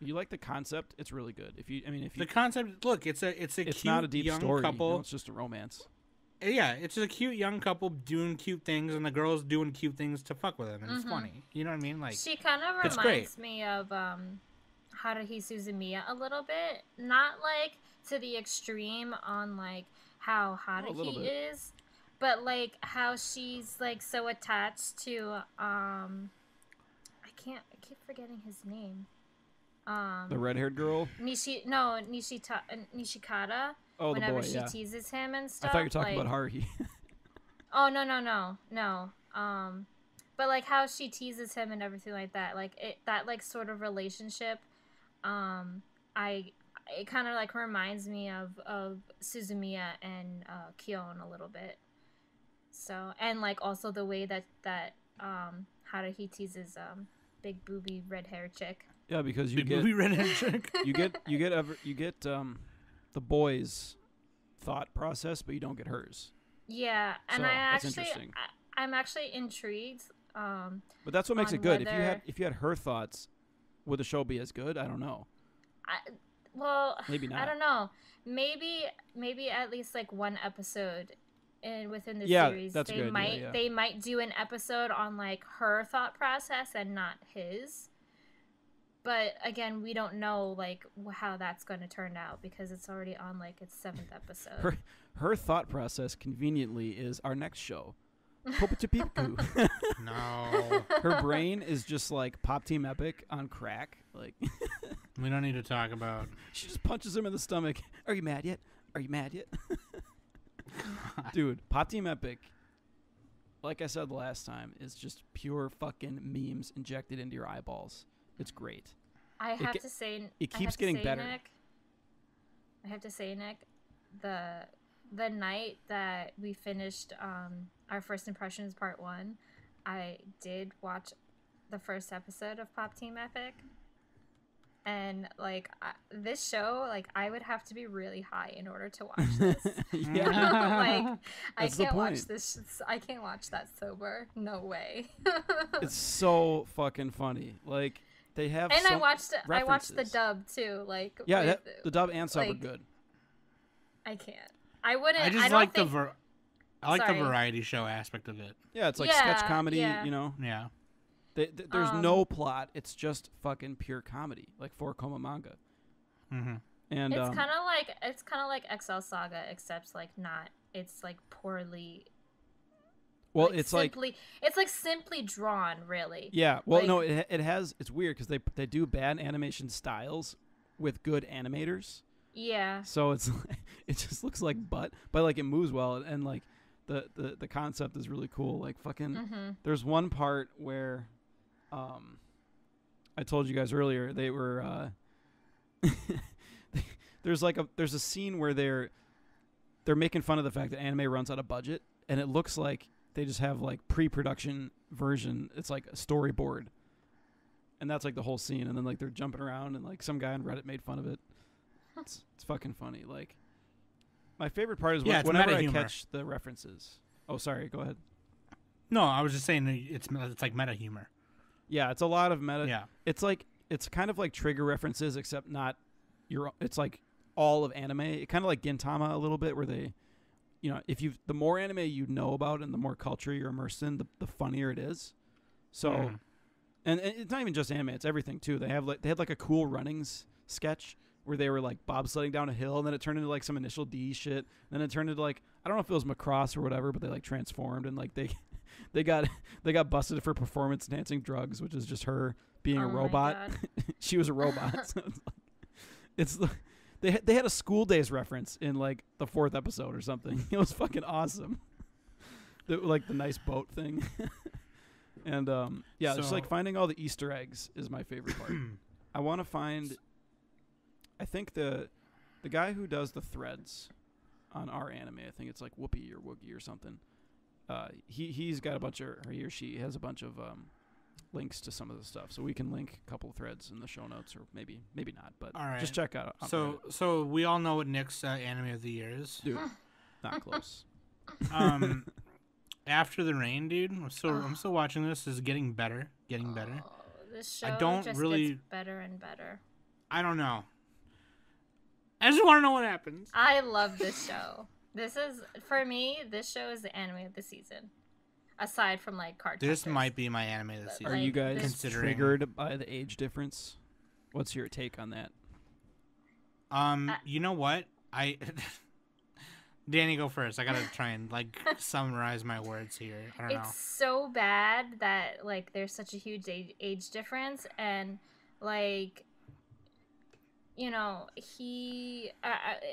if you like the concept, it's really good. The concept, look, it's a it's cute not a deep young story, couple. it's just a romance. Yeah, it's a cute young couple doing cute things, and the girl's doing cute things to fuck with them, and it's funny. You know what I mean? Like, She kind of it's reminds me of Haruhi Suzumiya a little bit. Not like to the extreme on like how little Haruhi bit. is, but like how she's like so attached to I keep forgetting his name. The red-haired girl. Nishikata. Oh, the Whenever boy. she Yeah. teases him and I stuff. thought you were talking like, about Haruhi. Oh no. But like how she teases him and everything like that, like that like sort of relationship, it kind of like reminds me of Suzumiya and Kyon a little bit. So and like also the way that Haruhi teases big booby red hair chick. Yeah, because you big get movie redhead chick. you get the boy's thought process, but you don't get hers. Yeah, and So, I that's actually interesting. I'm actually intrigued. But that's what makes on it good. whether- If you had her thoughts, would the show be as good? I don't know. Well, Maybe not. I don't know. Maybe at least like one episode within the Yeah, series. that's a They good idea, might yeah. they might do an episode on like her thought process and not his. But again, we don't know like how that's going to turn out because it's already on like its 7th episode. Her thought process conveniently is our next show. Popachipiku. No. Her brain is just like Pop Team Epic on crack. Like We don't need to talk about. she just punches him in the stomach. Are you mad yet? Are you mad yet? Dude, Pop Team Epic, like I said last time, is just pure fucking memes injected into your eyeballs. It's great. I have ge- to say it I keeps have to getting say, better. Nick, I have to say, Nick, the night that we finished our first impressions part 1, I did watch the first episode of Pop Team Epic. And like this show, like I would have to be really high in order to watch this. Yeah. Like I That's the can't watch point. this. I can't watch that sober. No way. It's so fucking funny. Like they have And I some watched the references. dub too. Like Yeah, with- the dub and sub are like, good. I can't. I wouldn't. I just don't like think, I like the Sorry. variety show aspect of it. Yeah, it's like Yeah, sketch comedy, yeah. you know. Yeah. There's no plot. It's just fucking pure comedy, like 4-koma manga. Mm-hmm. And It's kind of like XL Saga, except like not. It's like poorly. well, like, it's simply drawn, really. yeah. Well, like- no, it has. It's weird because they do bad animation styles with good animators. Yeah. So it's it just looks like butt, but like it moves well, and like the concept is really cool. Like fucking, there's one part where, I told you guys earlier they were, there's a scene where they're making fun of the fact that anime runs out of budget, and it looks like they just have like pre-production version. It's like a storyboard, and that's like the whole scene, and then like they're jumping around, and like some guy on Reddit made fun of it. It's fucking funny. Like, my favorite part is Yeah, it's whenever meta I humor. catch the references. Oh, sorry. Go ahead. No, I was just saying it's like meta humor. Yeah, it's a lot of meta. Yeah. It's kind of like trigger references, except not it's like all of anime. It kind of like Gintama a little bit, where they, you know, the more anime you know about and the more culture you're immersed in, the funnier it is. So, and it's not even just anime; it's everything too. They had like a Cool Runnings sketch where they were like bobsledding down a hill, and then it turned into like some Initial D shit. Then it turned into like, I don't know if it was Macross or whatever, but they like transformed and like they they got busted for performance enhancing drugs, which is just her being a robot. She was a robot. So it's they had a School Days reference in like the 4th episode or something. It was fucking awesome. The nice boat thing. And just like finding all the Easter eggs is my favorite part. I want to find. I think the guy who does the threads on our anime, I think it's like Whoopi or Woogie or something. He's got a bunch of, or he or she has a bunch of links to some of the stuff, so we can link a couple of threads in the show notes, or maybe not, but all right. Just check out. So we all know what Nick's anime of the year is. Dude, not close. After the Rain, dude. I'm still watching this. This is getting better. This show I don't just really gets better and better. I don't know. I just want to know what happens. I love this show. For me, this show is the anime of the season. Aside from like Cardcaptor. This might be my anime of the season. Are you guys considering triggered by the age difference? What's your take on that? You know what? Danny, go first. I gotta try and like summarize my words here. I don't know. It's so bad that like there's such a huge age difference, and like, you know, he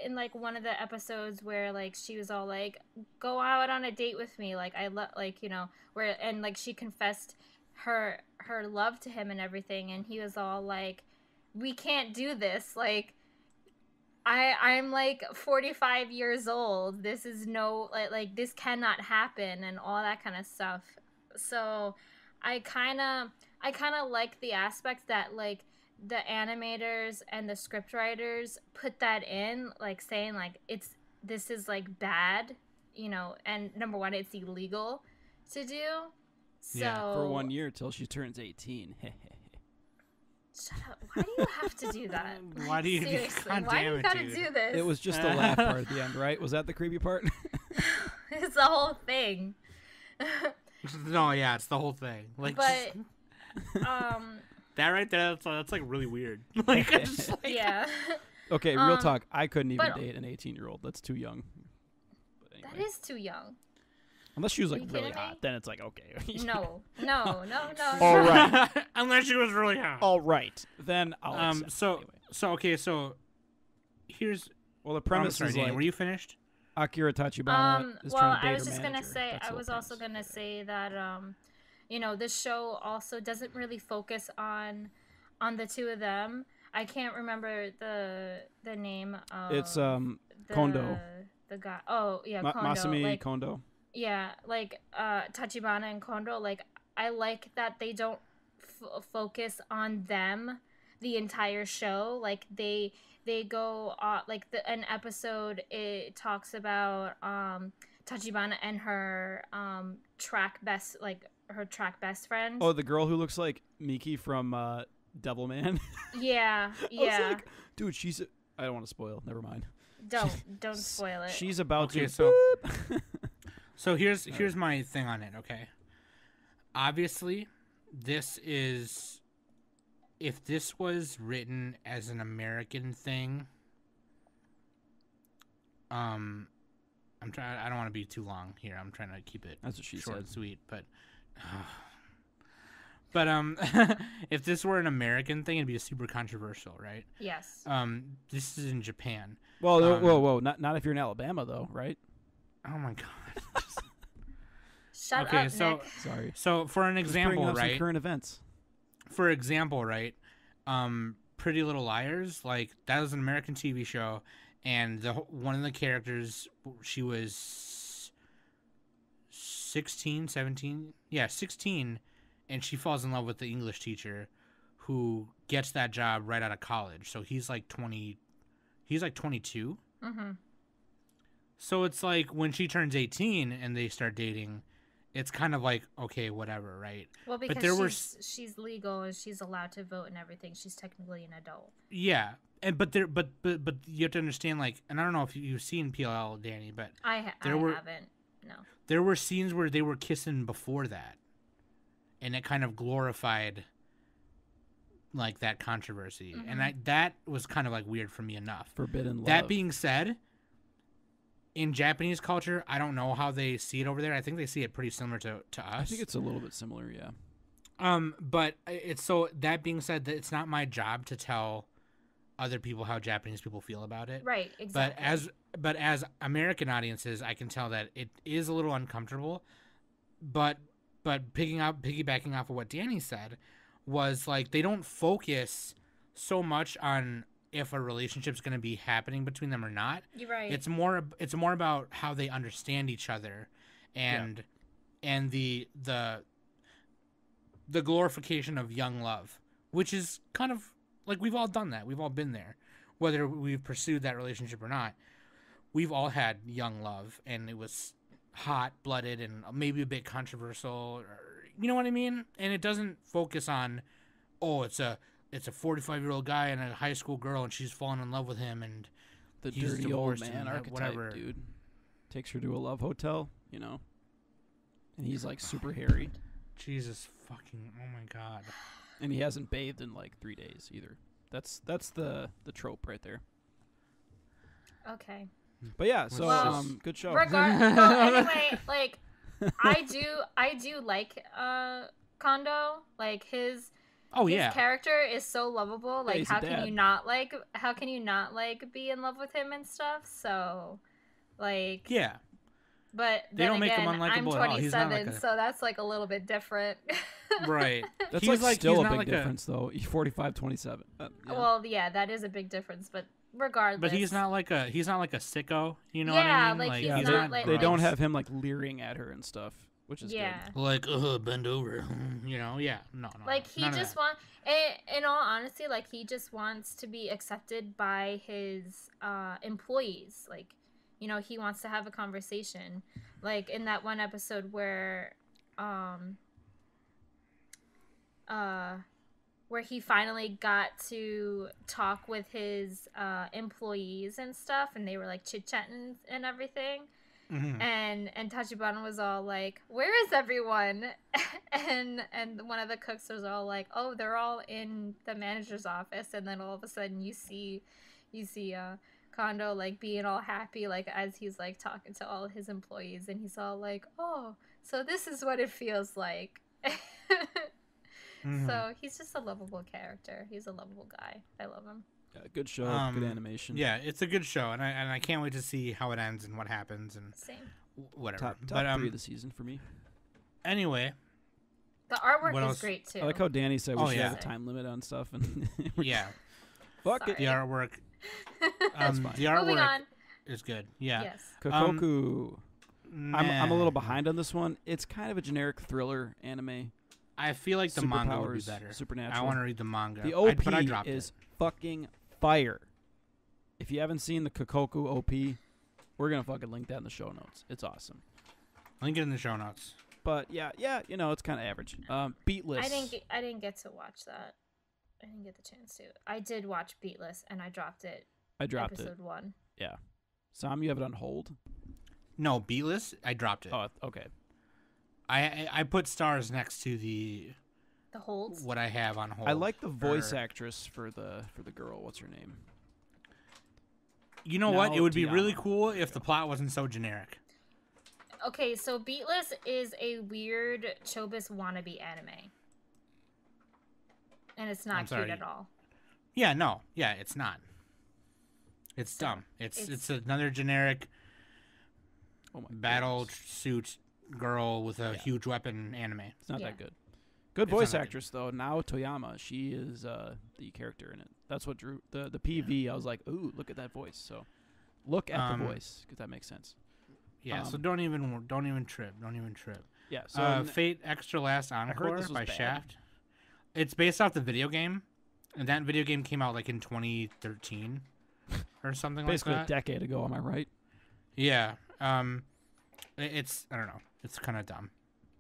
in like one of the episodes where like she was all like, "Go out on a date with me," like I love, like, you know, where, and like she confessed her love to him and everything, and he was all like, "We can't do this, like I'm like 45 years old. This is like this cannot happen," and all that kind of stuff. So I kind of like the aspect that like the animators and the script writers put that in, like saying like this is like bad, you know, and number one, it's illegal to do. So yeah, for 1 year till she turns 18. Shut up. Why do you have to do that? Why do you? Seriously, God why damn do you it, gotta dude. do this? It was just the laugh part at the end, right? Was that the creepy part? It's the whole thing. No, yeah, it's the whole thing. Like, but that right there, that's like really weird. Like, just like, yeah. Okay, real talk. I couldn't even but- date an 18-year-old. That's too young. But That anyway. is too young. Unless she was Are like you really kidding me? hot, then it's like okay. No. All right. Unless she was really hot. All right, then I'll. accept. So Anyway. so here's. Well, the I'm premise sorry, is Danny, like were you finished? Akira Tachibana is well, trying to date I was her just manager. gonna say, That's I the was whole also premise. gonna say that, you know, this show also doesn't really focus on the two of them. I can't remember the name of. It's Kondo. The guy. Oh yeah, Kondo. Masami like, Kondo. yeah, like Tachibana and Kondo. Like I like that they don't focus on them the entire show. Like they go like an episode, it talks about Tachibana and her track best friend. Oh, the girl who looks like Miki from Devilman. Yeah. I was like, dude, she's. I don't want to spoil. Never mind. Don't spoil it. She's about Okay, to. So here's my thing on it. Okay, obviously, this is, if this was written as an American thing. I'm trying. I don't want to be too long here. I'm trying to keep it That's what she short and said. sweet, but. But if this were an American thing, it'd be super controversial, right? Yes. This is in Japan. Well, whoa! Not if you're in Alabama, though, right? Oh my god. Shut Okay, up, so- Nick. Sorry. So for an Just bringing example, up some right? current events. For example, right? Pretty Little Liars, like that was an American TV show, and one of the characters, she was 16, 17, yeah, 16, and she falls in love with the English teacher, who gets that job right out of college. So he's like 20, he's like 22. Mm-hmm. So it's like when she turns 18 and they start dating, it's kind of like, okay, whatever, right? Well, because there were she's legal and she's allowed to vote and everything. She's technically an adult. Yeah, and but you have to understand, like, and I don't know if you've seen PLL, Danny, but I haven't. No. there were scenes where they were kissing before that, and it kind of glorified like that controversy, and that was kind of like weird for me enough. Forbidden love. That being said, in Japanese culture, I don't know how they see it over there. I think they see it pretty similar to us. I think it's a little bit similar, yeah. But it's so that being said, that it's not my job to tell other people how Japanese people feel about it. Right, exactly. But as American audiences, I can tell that it is a little uncomfortable. But piggybacking off of what Danny said was like they don't focus so much on if a relationship's going to be happening between them or not. You're right. It's more about how they understand each other, and the glorification of young love, which is kind of like we've all done that. We've all been there, whether we've pursued that relationship or not. We've all had young love, and it was hot-blooded and maybe a bit controversial, or, you know what I mean? And it doesn't focus on, oh, it's a 45-year-old guy and a high school girl, and she's fallen in love with him, and The he's dirty old divorced man and archetype, whatever. dude. Takes her to a love hotel, you know? And he's, like, super hairy. Jesus fucking, oh my god. And he hasn't bathed in, like, 3 days, either. That's the trope right there. Okay. But, yeah, so, Well, good show. Anyway, like, I do like Kondo. Like, his character is so lovable. Like, he's a how can dad. you not like be in love with him and stuff? So, like, Yeah. but They then don't make him again, I'm unlikable at all. He's not 27, like a- so that's like a little bit different. Right. That's He's like still he's a not big like difference, though. 45, 27. Yeah. Well, yeah, that is a big difference, but regardless. But he's not like a sicko, you know what Yeah, I mean? like, Yeah, he's they, not, like- they don't like- have him, like, leering at her and stuff, which is Yeah. good. like bend over, you know? Yeah, no. Like, he none of just that. in all honesty, like, he just wants to be accepted by his employees. Like, you know, he wants to have a conversation. Like, in that one episode where he finally got to talk with his employees and stuff, and they were, like, chit-chatting and everything. Mhm. And Tachibana was all like, "Where is everyone?" and one of the cooks was all like, "Oh, they're all in the manager's office." And then all of a sudden, you see Kondo like being all happy, like as he's like talking to all his employees, and he's all like, "Oh, so this is what it feels like." Mhm. So he's just a lovable character. He's a lovable guy. I love him. Yeah, good show, good animation. Yeah, it's a good show, and I can't wait to see how it ends and what happens and Same. whatever. Top but 3 of the season for me. Anyway, The artwork What is else? great too. I like how Danny said we Oh, should yeah. have a time limit on stuff. And yeah, fuck it. the artwork. That's fine. The Moving artwork on. is good. Yeah. Yes. Kokkoku. I'm a little Nah. behind on this one. It's kind of a generic thriller anime. I feel like the manga would be Superpowers, better. supernatural. I want to read the manga. The OP but I dropped is it. fucking fire. If you haven't seen the Kokkoku OP, we're gonna fucking link that in the show notes. It's awesome. Link it in the show notes. But yeah, you know, it's kind of average. Beatless. I didn't get to watch that. I didn't get the chance to. I did watch Beatless and I dropped it. I dropped episode it. 1. Yeah. Sam, you have it on hold. No, Beatless. I dropped it. Oh, okay. I put stars next to the The holds. what I have on hold. I like the voice Or- actress for the girl. What's her name? You know what? It would be really Naotoyama. cool if the plot wasn't so generic. Okay, so Beatless is a weird Chobis wannabe anime. And it's I'm not cute sorry. at all. Yeah, no. Yeah, it's not. It's dumb. It's another generic Oh my battle goodness. suit girl with a Yeah. huge weapon anime. It's not Yeah. that good. Good It's not voice that good. actress though. Naotoyama. She is the character in it. That's what drew the PV. I was like, ooh, look at that voice. So look at the voice because that makes sense. Yeah, so Um, don't even trip. Don't even trip. Yeah. So Fate Extra Last Encore this was by bad. Shaft. It's based off the video game, and that video game came out like in 2013 or something basically like a that. decade ago. Am I right? Yeah. It's I don't know. It's kind of dumb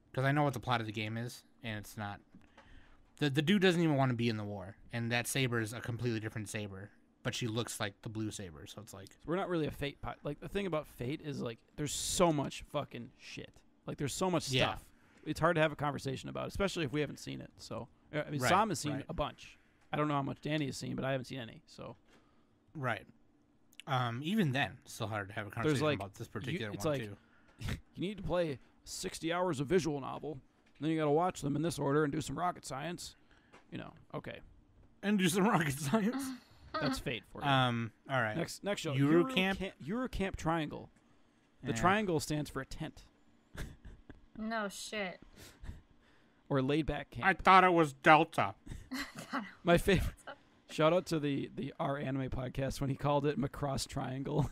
because I know what the plot of the game is, and it's not. The dude doesn't even want to be in the war, and that saber is a completely different saber, but she looks like the blue saber, so it's like We're not really a Fate like the thing about Fate is like there's so much fucking shit. Like there's so much Yeah. stuff. It's hard to have a conversation about, especially if we haven't seen it. So I mean, Right, Sam has seen right. a bunch. I don't know how much Danny has seen, but I haven't seen any. So right. Even then, it's still hard to have a conversation like- about this particular it's one like- too. You need to play 60 hours of visual novel. Then you got to watch them in this order and do some rocket science. Okay. And do some rocket science. That's fate for you. All right. Next show. Yuru Camp? Yuru Camp Triangle. The Yeah. triangle stands for a tent. No shit. Or laid back camp. I thought it was Delta. My favorite. Shout out to the our anime podcast when he called it Macross Triangle.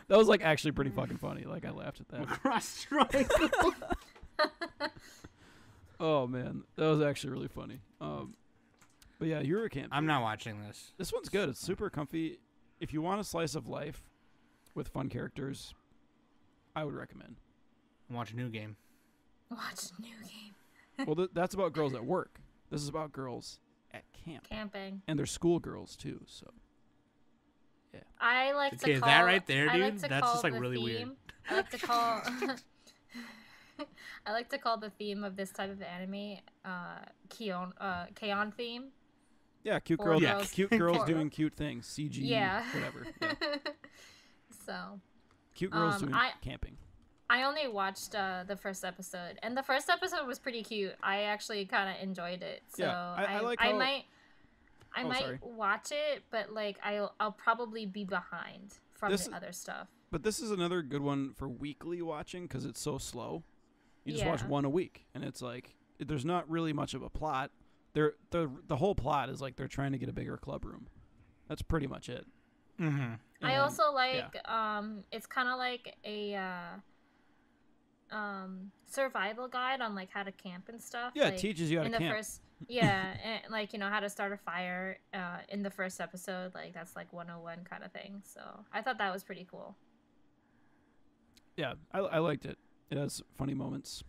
That was like actually pretty fucking funny. Like I laughed at that. Cross triangle. Oh man, that was actually really funny. But yeah, Yuru Camp. I'm not watching this. This one's good. It's super comfy. If you want a slice of life with fun characters, I would recommend. Watch a new game. Watch a new game. Well, that's about girls at work. This is about girls at camp. Camping. And they're schoolgirls too, so. I like Okay, to is call. that right there, I like dude? to That's call just, like, the really weird. theme- I like to call. I like to call the theme of this type of anime, K-on theme. Yeah, cute Or girls. Yeah. Cute girls Or- doing cute things. CG. Yeah. Whatever. Yeah. So Cute girls doing I- camping. I only watched the first episode, and the first episode was pretty cute. I actually kind of enjoyed it. So Yeah, I like I how- might Oh, sorry. watch it, but like I'll probably be behind from This- the other stuff. But this is another good one for weekly watching because it's so slow. You just watch Yeah. one a week, and it's like there's not really much of a plot. The whole plot is like they're trying to get a bigger club room. That's pretty much it. Mm-hmm. I And- also like it's kind of like a survival guide on like how to camp and stuff. Yeah, like, it teaches you how to in the camp. first and like how to start a fire in the first episode, like that's like 101 kind of thing. So I thought that was pretty cool. Yeah, I liked it. It has funny moments.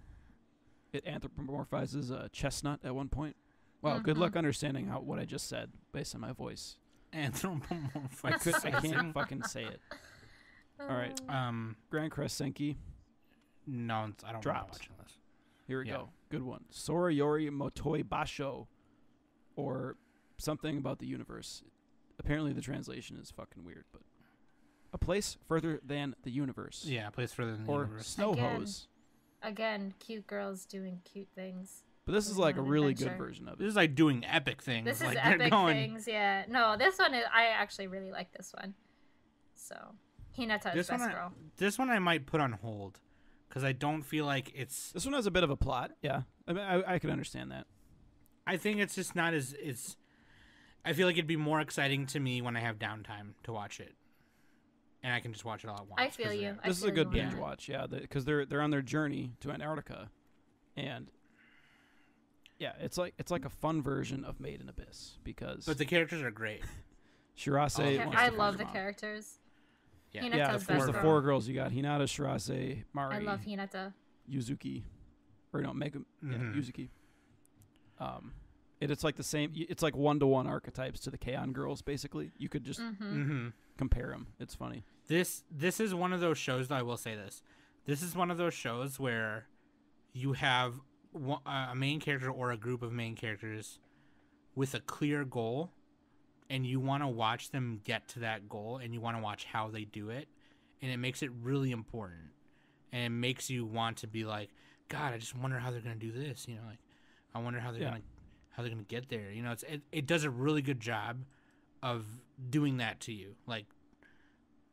It anthropomorphizes a chestnut at one point. Wow, good luck understanding what I just said based on my voice. I can't fucking say it. All right, Grand Crest Senki. No, I don't want Dropped. to watching this. Here we Yeah. go. Good one. Sorayori Motoi Basho, or something about the universe. Apparently the translation is fucking weird, but a place further than the universe. Yeah, a place further than the Or universe. snow Again. hose. Again, cute girls doing cute things. But this is Going like a on really adventure. good version of This it. is like doing epic things. This is like they're epic going, things, yeah. No, this one is. I actually really like this one. So, Hinata is best girl. This one I might put on hold because I don't feel like it's. This one has a bit of a plot. Yeah, I mean, I could understand that. I think it's just not as it's. I feel like it'd be more exciting to me when I have downtime to watch it, and I can just watch it all at once. I feel 'cause you. they're- I This is a feel good you on binge that. watch. Yeah, because they're on their journey to Antarctica, and yeah, it's like a fun version of Made in Abyss because But the characters are great. Shirase. Okay, wants I to love find the her mom. characters. Yeah. Hinata's Yeah, best there's the girl. four girls you got: Hinata, Shirase, Mari, I love Hinata. Yuzuki, or no, Mega, Mhm. Yuzuki. It's like the same. It's like 1-to-1 archetypes to the K-On girls. Basically, you could just Mm-hmm. compare them. It's funny. This is one of those shows. Though I will say this. This is one of those shows where you have a main character or a group of main characters with a clear goal, and you want to watch them get to that goal, and you want to watch how they do it, and it makes it really important, and it makes you want to be like, God, I just wonder how they're gonna do this. You know, like I wonder how they're gonna get there. You know, it does a really good job of doing that to you, like.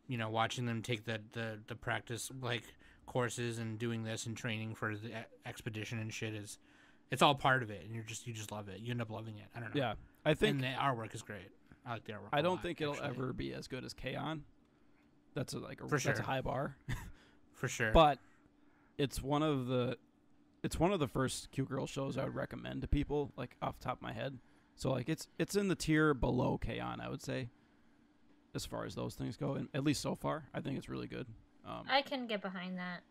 You know, watching them take the practice like courses and doing this and training for the expedition and shit it's all part of it, and you just love it. You end up loving it. I don't know. Yeah, I think. And the artwork is great. I like the artwork. I a don't lot, think it'll actually. ever be as good as K-On. That's For that's sure. a high bar. for sure. But it's one of the first cute girl shows I would recommend to people, like off the top of my head. So like it's in the tier below K-On, I would say, as far as those things go, and at least so far, I think it's really good. I can get behind that.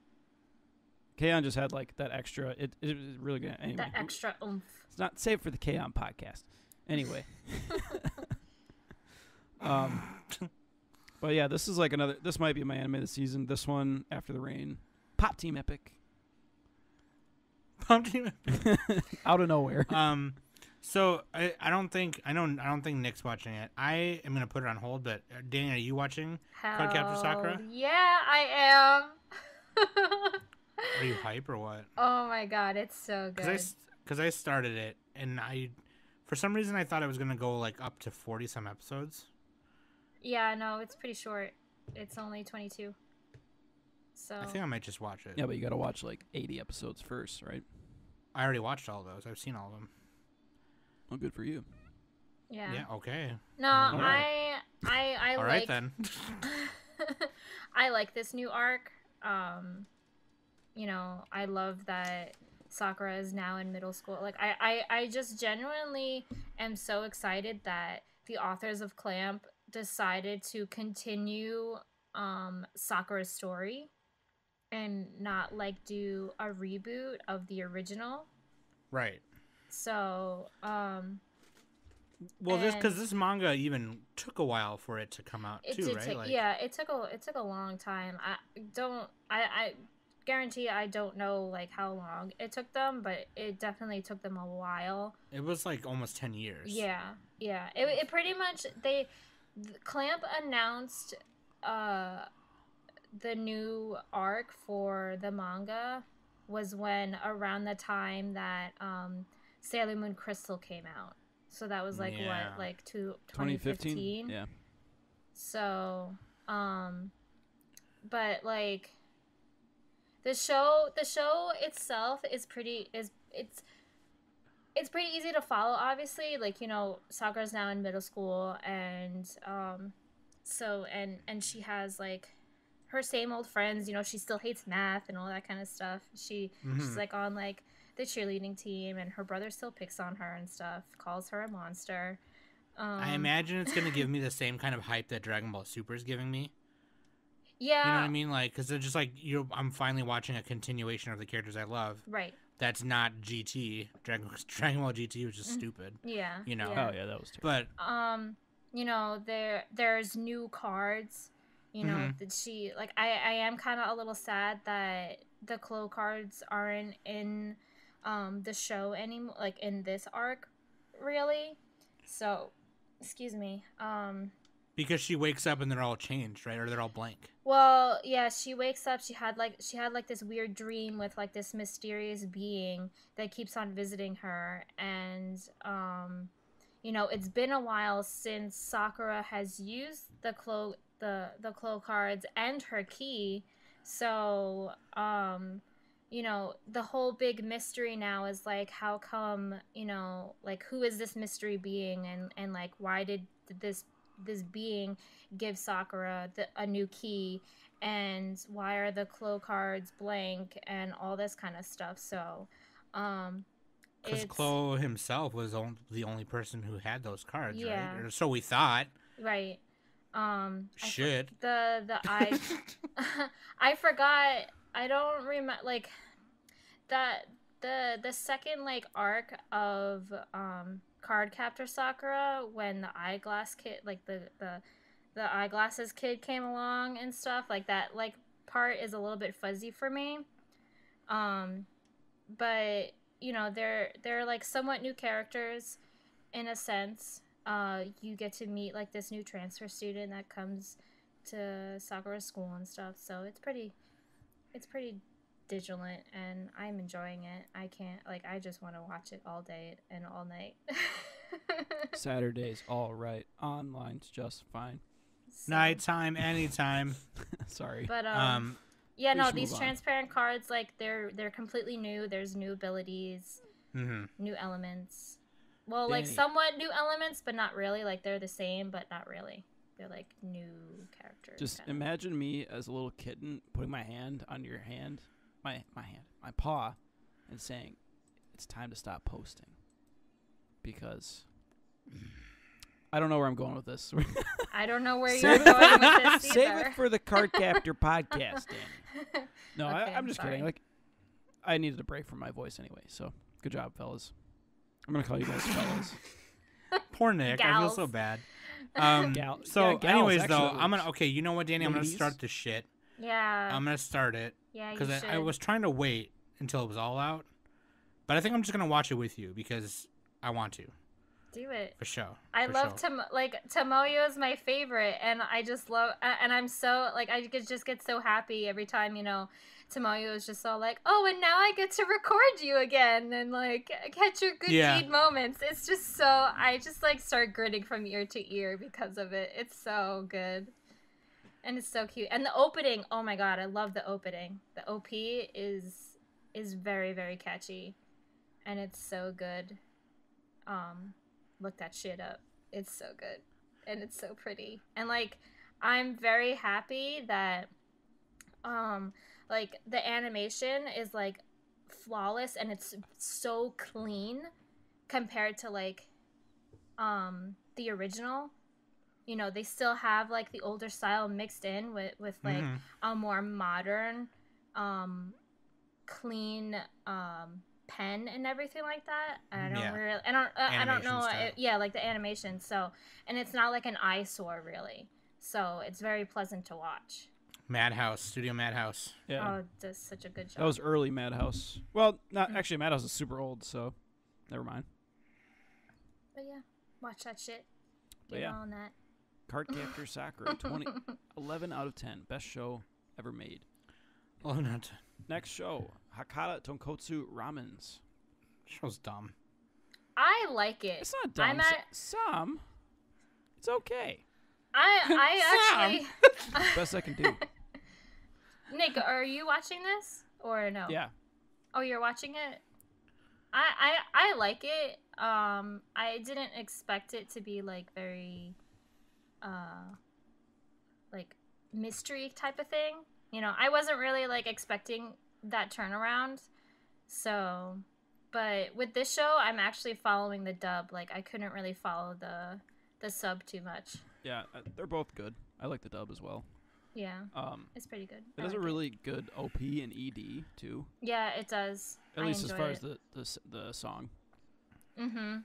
K-On just had like that extra. It was really good. Anyway, That extra oomph. it's not safe for the K-On podcast. Anyway, but yeah, this is like another. This might be my anime of the season. This one, After the Rain, Pop Team Epic, Pumpkin. out of nowhere. So I don't think Nick's watching it. I am gonna put it on hold. But Danny, are you watching Cardcaptor Sakura? Yeah, I am. Are you hype or what? Oh my god, it's so good. Because I started it and for some reason I thought it was gonna go like up to 40 some episodes. Yeah, no, it's pretty short. It's only 22. So I think I might just watch it. Yeah, but you got to watch like 80 episodes first, right? I already watched all those. I've seen all of them. Well, good for you. yeah. Yeah. Okay. No, All right. I All like. right then. I like this new arc. I love that Sakura is now in middle school. Like, I just genuinely am so excited that the authors of Clamp decided to continue Sakura's story and not like do a reboot of the original. Right. So, well, because this manga even took a while for it to come out too, right? It took a long time. I guarantee I don't know like how long it took them, but it definitely took them a while. It was like almost 10 years. Yeah. It pretty much Clamp announced the new arc for the manga was when around the time that Sailor Moon Crystal came out. So that was like what, like 2015? Yeah. So, but like the show itself is pretty easy to follow, obviously. Like, Sakura's now in middle school and and she has like her same old friends, she still hates math and all that kind of stuff. She's like on like the cheerleading team, and her brother still picks on her and stuff, calls her a monster. I imagine it's gonna give me the same kind of hype that Dragon Ball Super is giving me. Yeah, you know what I mean, like, because they're just like I'm finally watching a continuation of the characters I love. Right. That's not GT. Dragon Ball GT was just stupid. Yeah. Yeah. Oh yeah, that was terrible. But there's new cards. That she like. I am kind of a little sad that the Clo cards aren't in the show anymore, like in this arc, really. So, excuse me. Because she wakes up and they're all changed, right? Or they're all blank. Well, yeah, she wakes up. She had like this weird dream with like this mysterious being that keeps on visiting her, and it's been a while since Sakura has used the Clo cards and her key. So, the whole big mystery now is like, how come, like, who is this mystery being, and like, why did this being give Sakura a new key, and why are the Clo cards blank, and all this kind of stuff. So, because Clo himself was the only person who had those cards, yeah. right? Or so we thought. Right. Shit. I forgot. I don't remember like that the second like arc of Cardcaptor Sakura, when the eyeglass kid, like the eyeglasses kid came along and stuff like that, like part is a little bit fuzzy for me. But they're like somewhat new characters in a sense. You get to meet like this new transfer student that comes to Sakura's school and stuff, so it's pretty vigilant, and I'm enjoying it. I just want to watch it all day and all night. Saturday's all right. Online's just fine. So, Nighttime, anytime. Sorry. But yeah, no, these transparent cards, like they're completely new. There's new abilities, new elements. Well, Danny. like somewhat new elements, but not really. Like they're the same, but not really. They're like new characters. Just kinda. imagine me as a little kitten putting my hand on your hand, my paw, and saying, "It's time to stop posting," because I don't know where I'm going with this. I don't know where you're going with this either. Save it for the Cardcaptor podcast, Danny. No, Okay, I'm just sorry. kidding. Like, I needed a break from my voice anyway, so good job, fellas. I'm gonna call you guys fellas. Poor Nick. I feel Gals. so bad. Yeah, gals, Anyways, actually, though, that I'm works. gonna. Okay, you know what, Danny? I'm gonna Ladies? start this shit. Yeah. I'm gonna start it Yeah, you because should. I was trying to wait until it was all out, but I think I'm just gonna watch it with you because I want to. Do it. For sure. I love Tomoyo is my favorite, and I just love, and I'm so like I just get so happy every time Tomoyo is just so like, oh, and now I get to record you again and like catch your good deed moments. It's just so I just like start grinning from ear to ear because of it. It's so good, and it's so cute. And the opening, oh my god, I love the opening. The OP is very, very catchy, and it's so good. Look that shit up. It's so good. And it's so pretty. And like I'm very happy that like the animation is like flawless and it's so clean compared to like the original. They still have like the older style mixed in with like a more modern clean pen and everything like that. I don't know. Like the animation. So, and it's not like an eyesore really. So it's very pleasant to watch. Studio Madhouse. Yeah. Oh, does such a good job. That was early Madhouse. Well, not actually. Madhouse is super old, so never mind. But yeah, watch that shit. Get on that. Cardcaptor Sakura, 11 out of 10. Best show ever made. 11 out of 10. Next show, Hakata Tonkotsu Ramens. Show's dumb. I like it. It's not dumb. Some. It's okay. I actually. Best I can do. Nick, are you watching this or no? Yeah. Oh, you're watching it. I like it. I didn't expect it to be like very, like mystery type of thing. I wasn't really like expecting that turnaround. So, but with this show, I'm actually following the dub. Like I couldn't really follow the sub too much. Yeah, they're both good. I like the dub as well. Yeah. It's pretty good. It has a really good OP and ED too. Yeah, it does. At least as far as the song. Mm-hmm.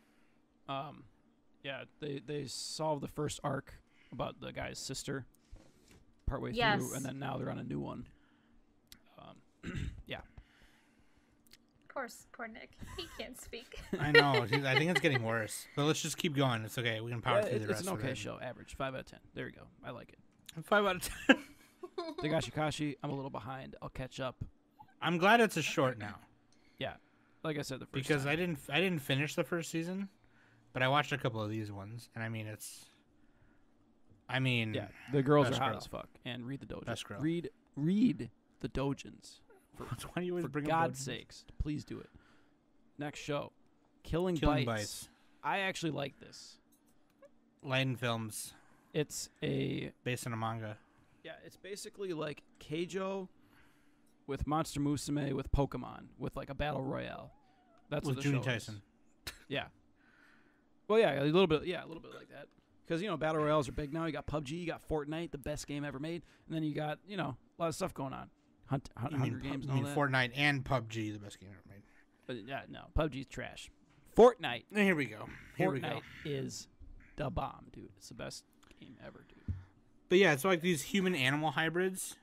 Yeah, they solved the first arc about the guy's sister partway through, and then now they're on a new one. Yeah. Of course, poor Nick. He can't speak. I know. Dude, I think it's getting worse. But let's just keep going. It's okay. We can power through the rest. It's an okay okay show. Average 5 out of 10. There you go. I like it. 5 out of 10. Dagashi Kashi, I'm a little behind. I'll catch up. I'm glad it's a short now. Yeah, like I said the first because time. I didn't finish the first season, but I watched a couple of these ones, and yeah, the girls are hot girl. As fuck. And read the dojins. Best girl. Read the dojins. Why do you always for bring God's up sakes, please do it. Next show, Killing Bites. I actually like this. Leiden Films. It's based on a manga. Yeah, it's basically like Keijo with Monster Musume with Pokemon with like a battle royale. That's with what the Juni show Tyson. Is. Yeah. Well, yeah, a little bit like that. Because battle royales are big now. You got PUBG, you got Fortnite, the best game ever made, and then you got a lot of stuff going on. Hunger Games. And all that. Fortnite and PUBG, the best game ever made. But yeah, no, PUBG's trash. Fortnite. Here we go. Fortnite is the bomb, dude. It's the best game ever, dude. But yeah, it's like these human-animal hybrids,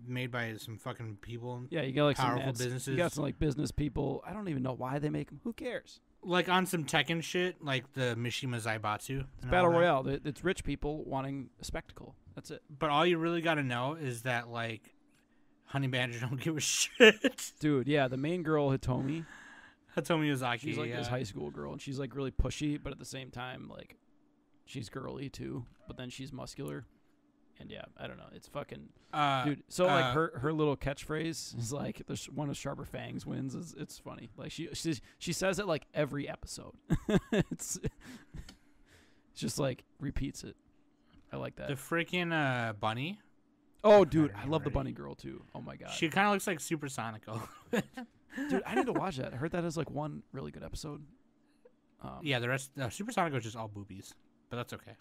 made by some fucking people. Yeah, you got like powerful businesses. You got some like business people. I don't even know why they make them. Who cares? Like on some Tekken shit, like the Mishima Zaibatsu. It's battle royale. It's rich people wanting a spectacle. That's it. But all you really got to know is that like Honey Badger don't give a shit. Dude, yeah, the main girl Hitomi Uzaki. She's like this high school girl, and she's like really pushy, but at the same time, like she's girly too. But then she's muscular, and yeah, I don't know. It's fucking dude. So like her little catchphrase is like, "There's one with sharper fangs wins." It's funny. Like she says it like every episode. it's just like repeats it. I like that. The freaking bunny. Oh, dude, I love the bunny girl too. Oh my god, she kind of looks like Supersonic. Dude, I need to watch that. I heard that is like one really good episode. Yeah, the rest Supersonic is just all boobies, but that's okay.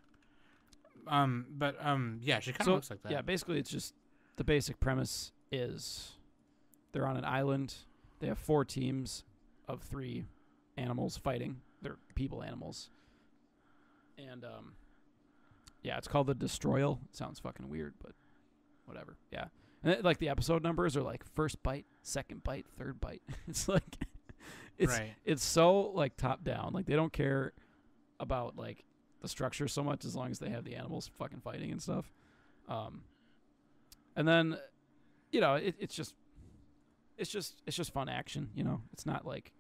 Yeah, she kind of looks like that. Yeah, basically it's just the basic premise is they're on an island. They have 4 teams of 3 animals fighting. They're people animals. And yeah, it's called the Destroyal. It sounds fucking weird, but whatever. Yeah. And like the episode numbers are like first bite, second bite, third bite. It's like It's so like top down. Like they don't care about like the structure so much as long as they have the animals fucking fighting and stuff. And then, you know, it's just fun action. You know, it's not like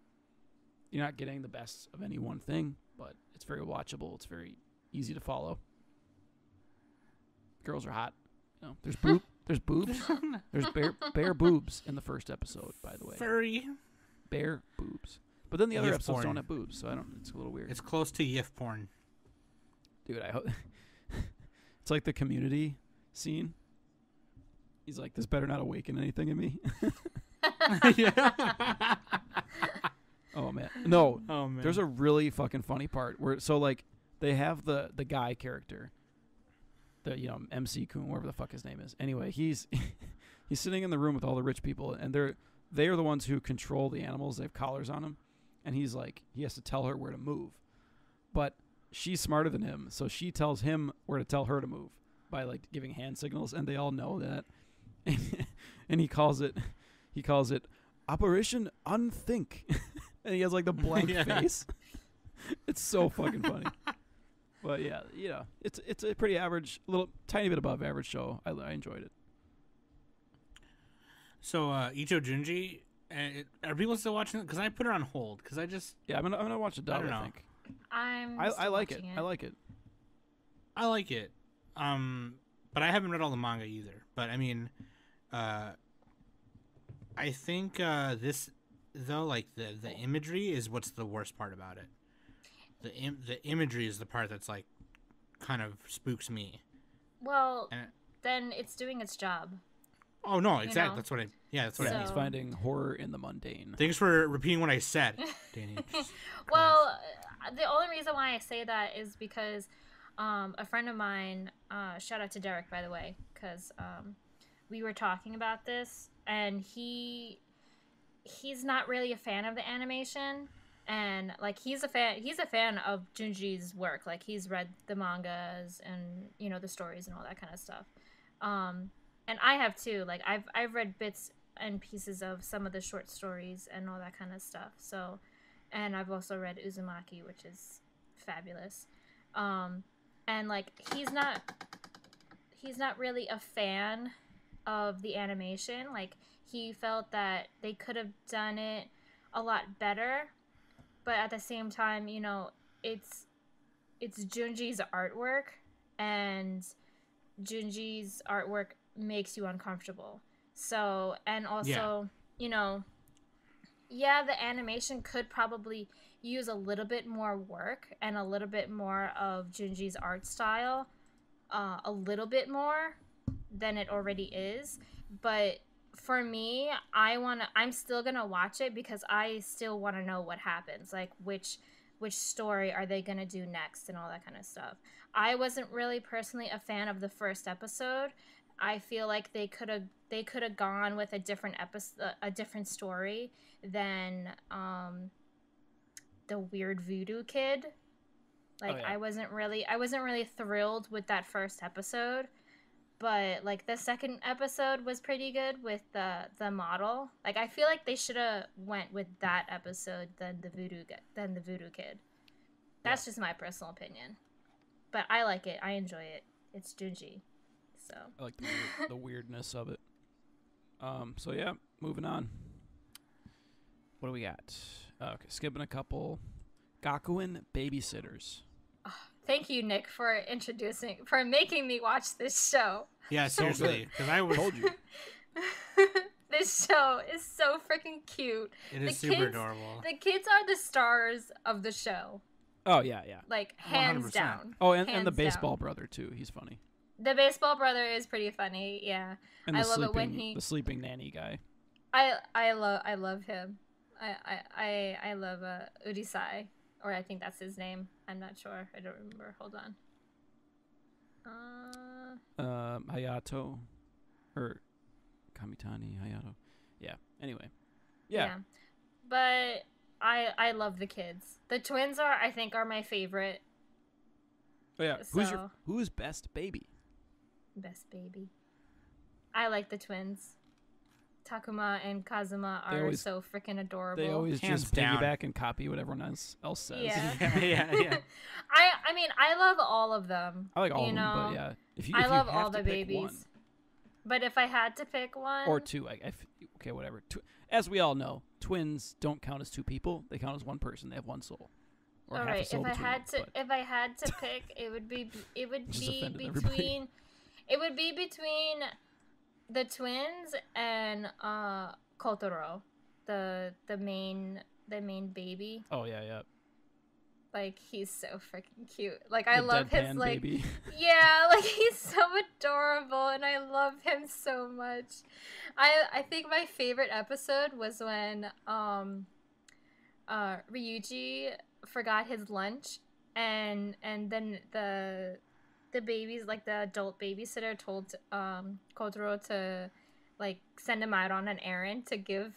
you're not getting the best of any one thing, but it's very watchable. It's very easy to follow. Girls are hot. You know, there's boobs. There's bare boobs in the first episode, by the way. Furry. Bare boobs. But then the other Yif episodes porn. don't have boobs, so I don't. It's a little weird. It's close to Yif porn. Dude, I hope it's like the Community scene. He's like, "This better not awaken anything in me." Yeah. Oh man, no. Oh man. There's a really fucking funny part where like they have the guy character, the MC Kun, whatever the fuck his name is. Anyway, he's sitting in the room with all the rich people, and they are the ones who control the animals. They have collars on them, and he's like, he has to tell her where to move, but she's smarter than him, so she tells him where to tell her to move by like giving hand signals, and they all know that. And he calls it Operation Unthink. And he has like the blank face. It's so fucking funny. But yeah, it's a pretty average, little tiny bit above average show. I enjoyed it. So Icho Junji, are people still watching it? Because I put it on hold. Because I'm gonna watch it dub. I think. I like it. I like it. I like it. But I haven't read all the manga either. But I mean, I think this though, like the imagery is what's the worst part about it. The imagery is the part that's like kind of spooks me. Well, then it's doing its job. Oh no, exactly. You know? That's what I mean. He's finding horror in the mundane. Thanks for repeating what I said, Danny. Well, the only reason why I say that is because a friend of mine, shout out to Derek, by the way, because we were talking about this, and he's not really a fan of the animation, and like he's a fan of Junji's work. Like he's read the mangas and the stories and all that kind of stuff. And I have too. Like I've read bits and pieces of some of the short stories and all that kind of stuff. So, and I've also read Uzumaki, which is fabulous. And like he's not really a fan of the animation. Like he felt that they could have done it a lot better, but at the same time, it's Junji's artwork, and Junji's artwork makes you uncomfortable. So, and also, the animation could probably use a little bit more work and a little bit more of Junji's art style, a little bit more than it already is. But for me, I'm still gonna watch it because I still want to know what happens, like which story are they gonna do next and all that kind of stuff. I wasn't really personally a fan of the first episode. I feel like they could have gone with a different story than the weird voodoo kid. Like I wasn't really thrilled with that first episode, but like the second episode was pretty good with the model. Like I feel like they should have went with that episode than the voodoo kid. That's just my personal opinion, but I like it. I enjoy it. It's Junji. So. I like the weirdness of it. So yeah, moving on. What do we got? Okay, skipping a couple. Gakuen Babysitters. Oh, thank you, Nick, for making me watch this show. Yeah, seriously, because I told you. This show is so freaking cute. It is super adorable. The kids are the stars of the show. Oh yeah. Like hands 100%. down. Oh, and the baseball brother too. He's funny. The baseball brother is pretty funny, yeah. And I love it when the sleeping nanny guy. I love him. I love Udisai, or I think that's his name. I'm not sure. I don't remember. Hold on. Hayato, or Kamitani Hayato. Yeah. Anyway. Yeah. But I love the kids. The twins I think are my favorite. Oh yeah. Who's best baby? Best baby. I like the twins. Takuma and Kazuma They are always- so freaking adorable. They always Hands just down. piggyback and copy what everyone else says. Yeah. yeah. I mean, I love all of them. I like all you of know? them, but yeah, if you I love have all to the pick babies. one, But if I had to pick one, or two, okay, whatever. As we all know, twins don't count as two people; they count as one person. They have one soul, or all half a right. soul If I between had them, to, if I had to pick, it would be Just offended everybody. between, it would be between the twins and Kotaro, the main baby. oh yeah. Like, he's so freaking cute. Like, I The love his, deadpan like, baby. yeah, like, he's so adorable, and I love him so much. I think my favorite episode was when, Ryuji forgot his lunch, and then the babies, like, the adult babysitter told, Kotaro to, like, send him out on an errand to give,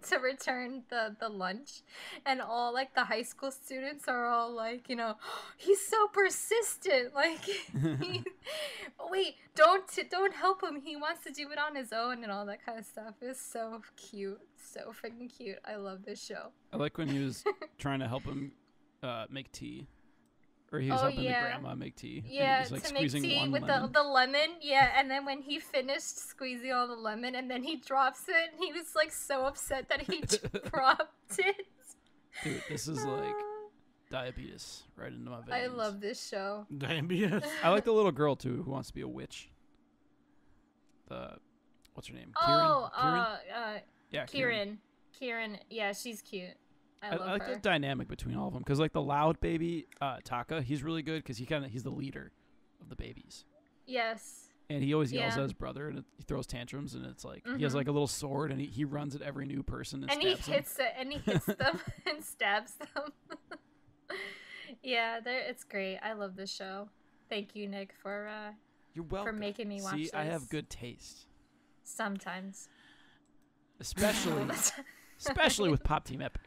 to return the lunch, and all like the high school students are all like, you know, he's so persistent, like wait, don't help him, he wants to do it on his own, and all that kind of stuff. It's so cute, so freaking cute. I love this show. I like when he was trying to help him make tea. Or he was Oh, helping yeah. the grandma make tea. and Yeah, he's, like, to make squeezing tea one with lemon. the lemon. Yeah, and then when he finished squeezing all the lemon, and then he drops it, and he was like so upset that he dropped it. Dude, this is like diabetes right into my veins. I love this show. Diabetes. I like the little girl too who wants to be a witch. What's her name? Oh, Kieran? Yeah, Kieran. Yeah, she's cute. I love like her. the dynamic between all of them because like the loud baby Taka, he's really good because he's the leader of the babies, Yes. and he always yells Yeah. at his brother and he throws tantrums, and it's like he has like a little sword and he runs at every new person and And he stabs them. hits it, and he hits them and stabs them. Yeah, it's great. I love this show. Thank you, Nick, for You're welcome. making me watch See, this. I have good taste, Sometimes. especially with Pop Team Epic.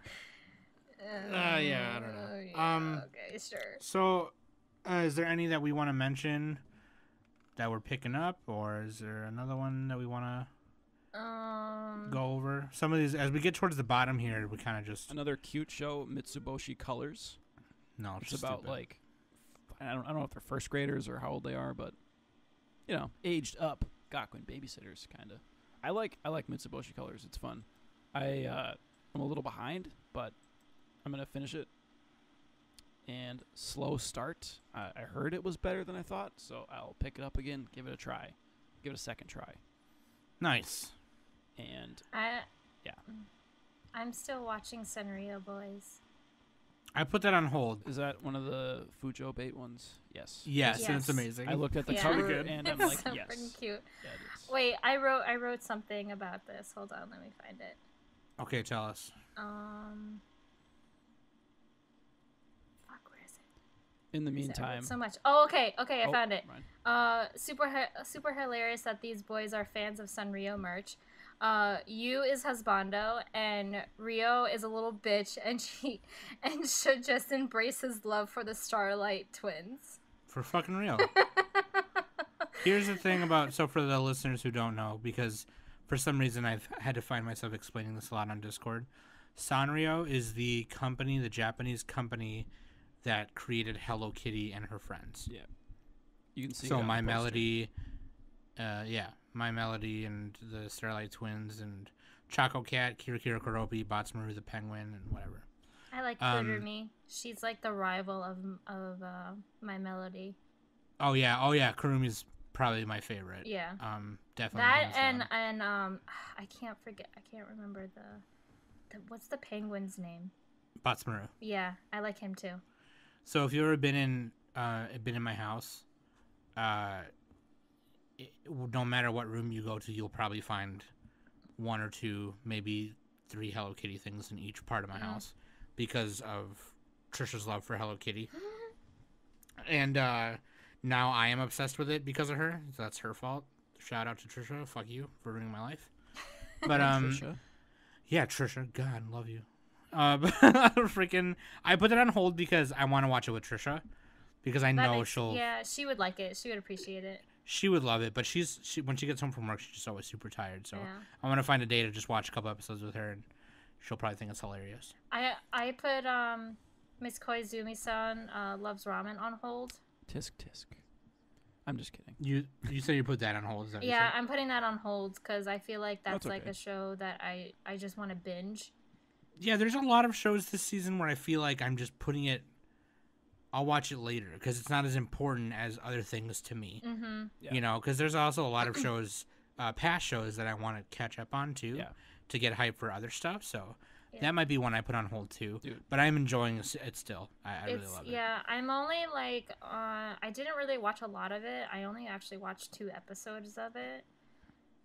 Yeah, I don't know. Yeah, okay, sure. So, is there any that we want to mention that we're picking up, or is there another one that we want to go over? Some of these, as we get towards the bottom here, we kind of just Another cute show, Mitsuboshi Colors. no. It's just about stupid. like I don't know if they're first graders or how old they are, but you know, aged up Gakuen babysitters kind of. I like Mitsuboshi Colors. It's fun. I'm a little behind, but I'm gonna finish it. And slow start. I heard it was better than I thought, so I'll pick it up again, give it a try, give it a second try. Nice. And I'm still watching Sanrio Boys. I put that on hold. is that one of the Fujo bait ones? Yes. Yes, and it's Yes. amazing. I looked at the Yeah. cover Good. and I'm It's like, so yes. freaking cute. Yeah, it is. Wait, I wrote something about this. Hold on, let me find it. Okay, tell us. Fuck, where is it? In the I wrote meantime, so much. Oh, okay, I Oh, found it. mine. Super hilarious that these boys are fans of Sanrio merch. Yu is husbando, and Rio is a little bitch, and should just embrace his love for the Starlight twins. For fucking real. Here's the thing about, so for the listeners who don't know, because for some reason I've had to find myself explaining this a lot on Discord, Sanrio is the company, the Japanese company that created Hello Kitty and her friends. Yeah. You can see it So on My the poster. Melody, My Melody and the Starlight Twins and Choco Cat, Kira Kira Kuropi, Botsmaru the Penguin, and whatever. I like Kurumi. She's like the rival of My Melody. Oh yeah, Kurumi's probably my favorite. Yeah. Definitely. That hands and down. I can't remember the what's the penguin's name? Botsmaru. Yeah, I like him too. So if you've ever been in my house, no matter what room you go to, you'll probably find one or two, maybe 3 Hello Kitty things in each part of my house because of Trisha's love for Hello Kitty. And now I am obsessed with it because of her. So that's her fault. Shout out to Trisha. Fuck you for ruining my life. But Trisha. yeah, Trisha. God, love you. But freaking, I put it on hold because I want to watch it with Trisha because I know she'll. Yeah, she would like it. She would appreciate it. She would love it, but she when she gets home from work, she's just always super tired. So Yeah. I want to find a day to just watch a couple episodes with her, and she'll probably think it's hilarious. I put Miss Koizumi-san loves ramen on hold. Tisk tisk. I'm just kidding. You said you put that on hold. Is that what you Yeah, said? I'm putting that on hold because I feel like that's like okay. a show that I just want to binge. Yeah, there's a lot of shows this season where I feel like I'm just putting it. I'll watch it later because it's not as important as other things to me. Mm-hmm. Yeah. You know, because there's also a lot of shows, past shows that I want to catch up on too, Yeah. to get hype for other stuff. So Yeah. that might be one I put on hold too. Dude. But I'm enjoying it still. I really love it. Yeah, I'm only like I didn't really watch a lot of it. I only actually watched 2 episodes of it.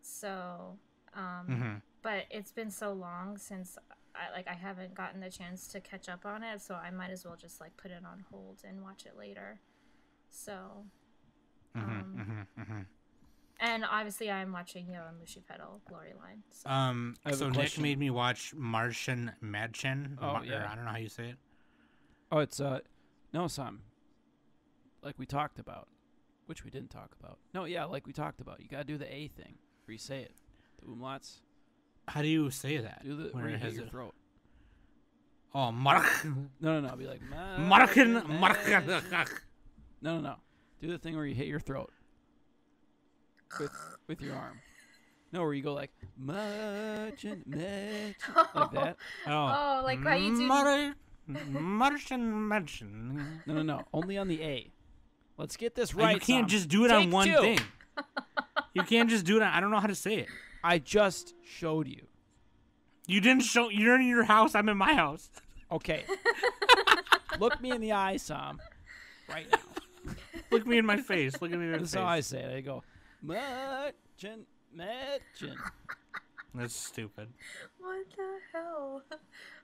So, Mm-hmm. but it's been so long since I haven't gotten the chance to catch up on it, so I might as well just like put it on hold and watch it later. So, and obviously I'm watching Yoramushi Pedal Glory Line. So. I have So a Nick question. made me watch Märchen Mädchen. Oh, yeah. I don't know how you say it. Oh, it's no, Sam. Like we talked about, which we didn't talk about. No, yeah, like we talked about. You gotta do the A thing where you say it, the umlauts. How do you say that? Do the Where where you it hit has your a- throat. Oh, Mark. No, be like Marken. No. Do the thing where you hit your throat with your arm. No, where you go like Märchen Mädchen like that. Oh, like how you do. Märchen Mädchen. No. Only on the A. Let's get this You right. can't Sam. just do it on Take one 2. thing. You can't just do it. I don't know how to say it. I just showed you. You didn't show. You're in your house. I'm in my house. Okay. Look me in the eye, Sam. Right now. Look me in my face. Look at me in my This is face. how I say it. I go, Märchen Mädchen. That's stupid. What the hell?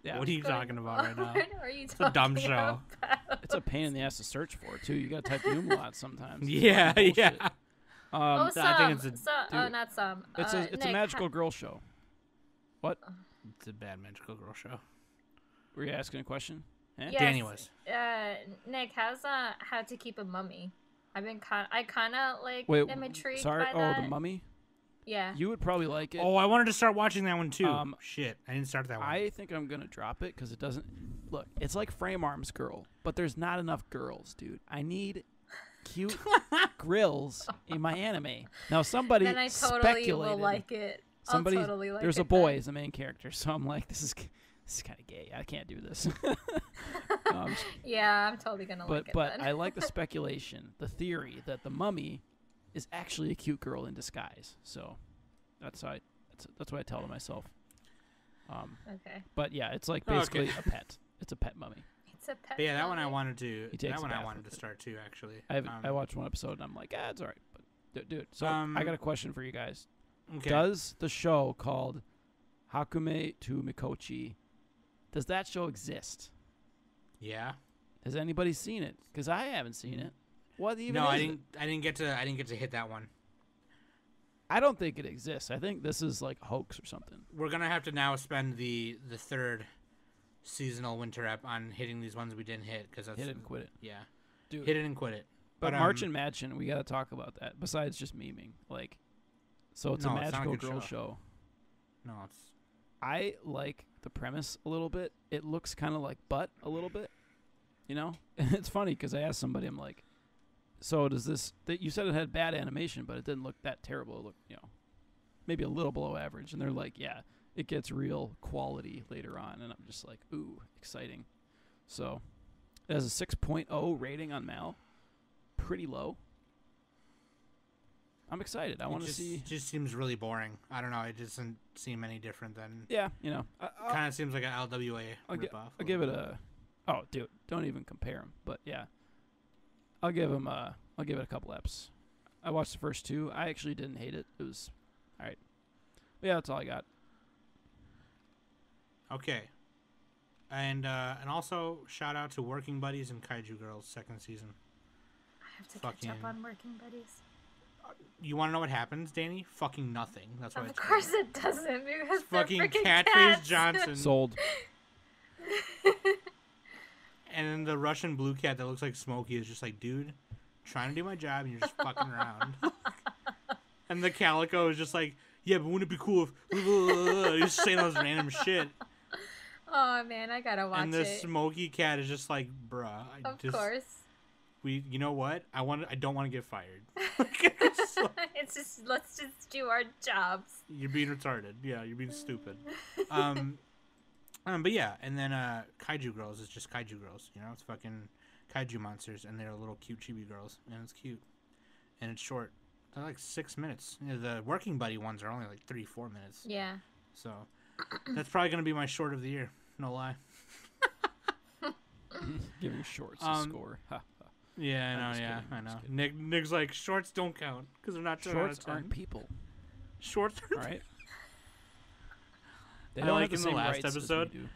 Yeah. What are you talking about right now? What are you It's a talking dumb show. about? It's a pain in the ass to search for, too. You got to type the umlaut sometimes. It's Yeah, fucking yeah. bullshit. Oh, I some. think it's a- dude, not some. It's a Nick, magical girl show. What? It's a bad magical girl show. Were you asking a question? Eh? Yes, Danny was. Nick, how's How to Keep a Mummy? I kind of like Wait, am intrigued sorry. by Oh, that. the mummy? Yeah. You would probably like it. Oh, I wanted to start watching that one too. Shit, I didn't start that one. I think I'm going to drop it because it doesn't... Look, it's like Frame Arms Girl, but there's not enough girls, dude. I need cute grills in my anime. Now, somebody Then I totally speculated... will like it. Somebody, I'll totally like there's it a boy then. as the main character, so I'm like, this is kind of gay. I can't do this. Yeah, I'm totally gonna like it. But then. I like the speculation, the theory that the mummy is actually a cute girl in disguise. So that's how that's what I tell to myself. Okay. But yeah, it's like Okay. basically a pet. It's a pet mummy. It's a pet. But yeah, that one I mummy. wanted to. He takes That a one I bath wanted with to it. start too. Actually, I watched one episode and I'm like, it's all right. But dude, so Um, I got a question for you guys. Okay. Does the show called Hakume to Mikochi, does that show exist? Yeah. Has anybody seen it? Because I haven't seen it. What even? No, I is it? didn't. I didn't get to hit that one. I don't think it exists. I think this is like a hoax or something. We're gonna have to now spend the third seasonal winter app on hitting these ones we didn't hit because that's Hit it and quit it. Yeah. Dude. Hit it and quit it. But um, Märchen Mädchen, we got to talk about that. Besides just memeing, like, so it's No, a it's not a magical good girl show. show. No, it's I like the premise a little bit. It looks kind of like Butt a little bit, you know. It's funny because I asked somebody, I'm like, so does this? You said it had bad animation, but it didn't look that terrible. It looked, maybe a little below average. And they're like, yeah, it gets real quality later on. And I'm just like, ooh, exciting. So it has a 6.0 rating on Mal. Pretty low. I'm excited. I want to see. It just seems really boring. I don't know. It doesn't seem any different than. Yeah, Kind of seems like an LWA ripoff. I'll give it a. Oh, dude, don't even compare them. But yeah, I'll give it a couple eps. I watched the first 2. I actually didn't hate it. It was all right. But yeah, that's all I got. Okay. And also shout out to Working Buddies and Kaiju Girls second season. I have to catch up fucking- on Working Buddies. You want to know what happens, Danny? Fucking nothing. That's why Of it's course it doesn't because they're fucking freaking Catface cats. Johnson. Sold. And then the Russian blue cat that looks like Smokey is just like, dude, trying to do my job and you're just fucking around. And the Calico is just like, yeah, but wouldn't it be cool if he's saying all this random shit. Oh man, I gotta watch it. And the Smoky Cat is just like, bruh. Of course. You know what? I don't want to get fired. It's just, let's just do our jobs. You're being retarded. Yeah, you're being stupid. But yeah, and then Kaiju Girls is just Kaiju Girls. You know, it's fucking Kaiju monsters, and they're little cute chibi girls, and it's cute, and it's short. They're like 6 minutes. You know, the Working Buddy ones are only like 3-4 minutes. Yeah. So that's probably gonna be my short of the year. No lie. Give your shorts a score. Yeah, I know. Yeah, I know. Nick's like, shorts don't count because they're not 10 out of 10. Shorts aren't people. Shorts All right. They I don't like have the in the same last rights as we episode, do.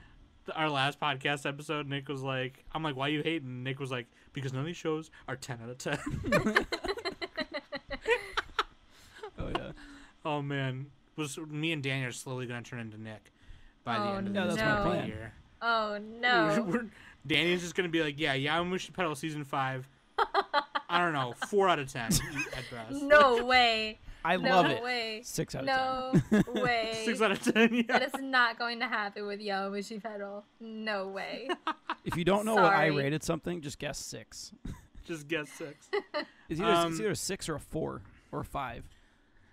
our last podcast episode, Nick was like, I'm like, why you hating? Nick was like, because none of these shows are 10 out of 10. Oh, yeah. Oh, man. Me and Danny are slowly going to turn into Nick by the end of Yeah, this that's my plan. year. Oh no. Danny's just going to be like, yeah, Yaomushi Pedal Season 5. I don't know, 4 out of 10 at best. No way. I love it. No way. 6 out No of 10. way. 6 out of 10, yeah. That is not going to happen with Yaomushi Pedal. No way. If you don't know what I Sorry. rated something, just guess 6. Just guess 6. It's either a 6 or a 4 or a 5.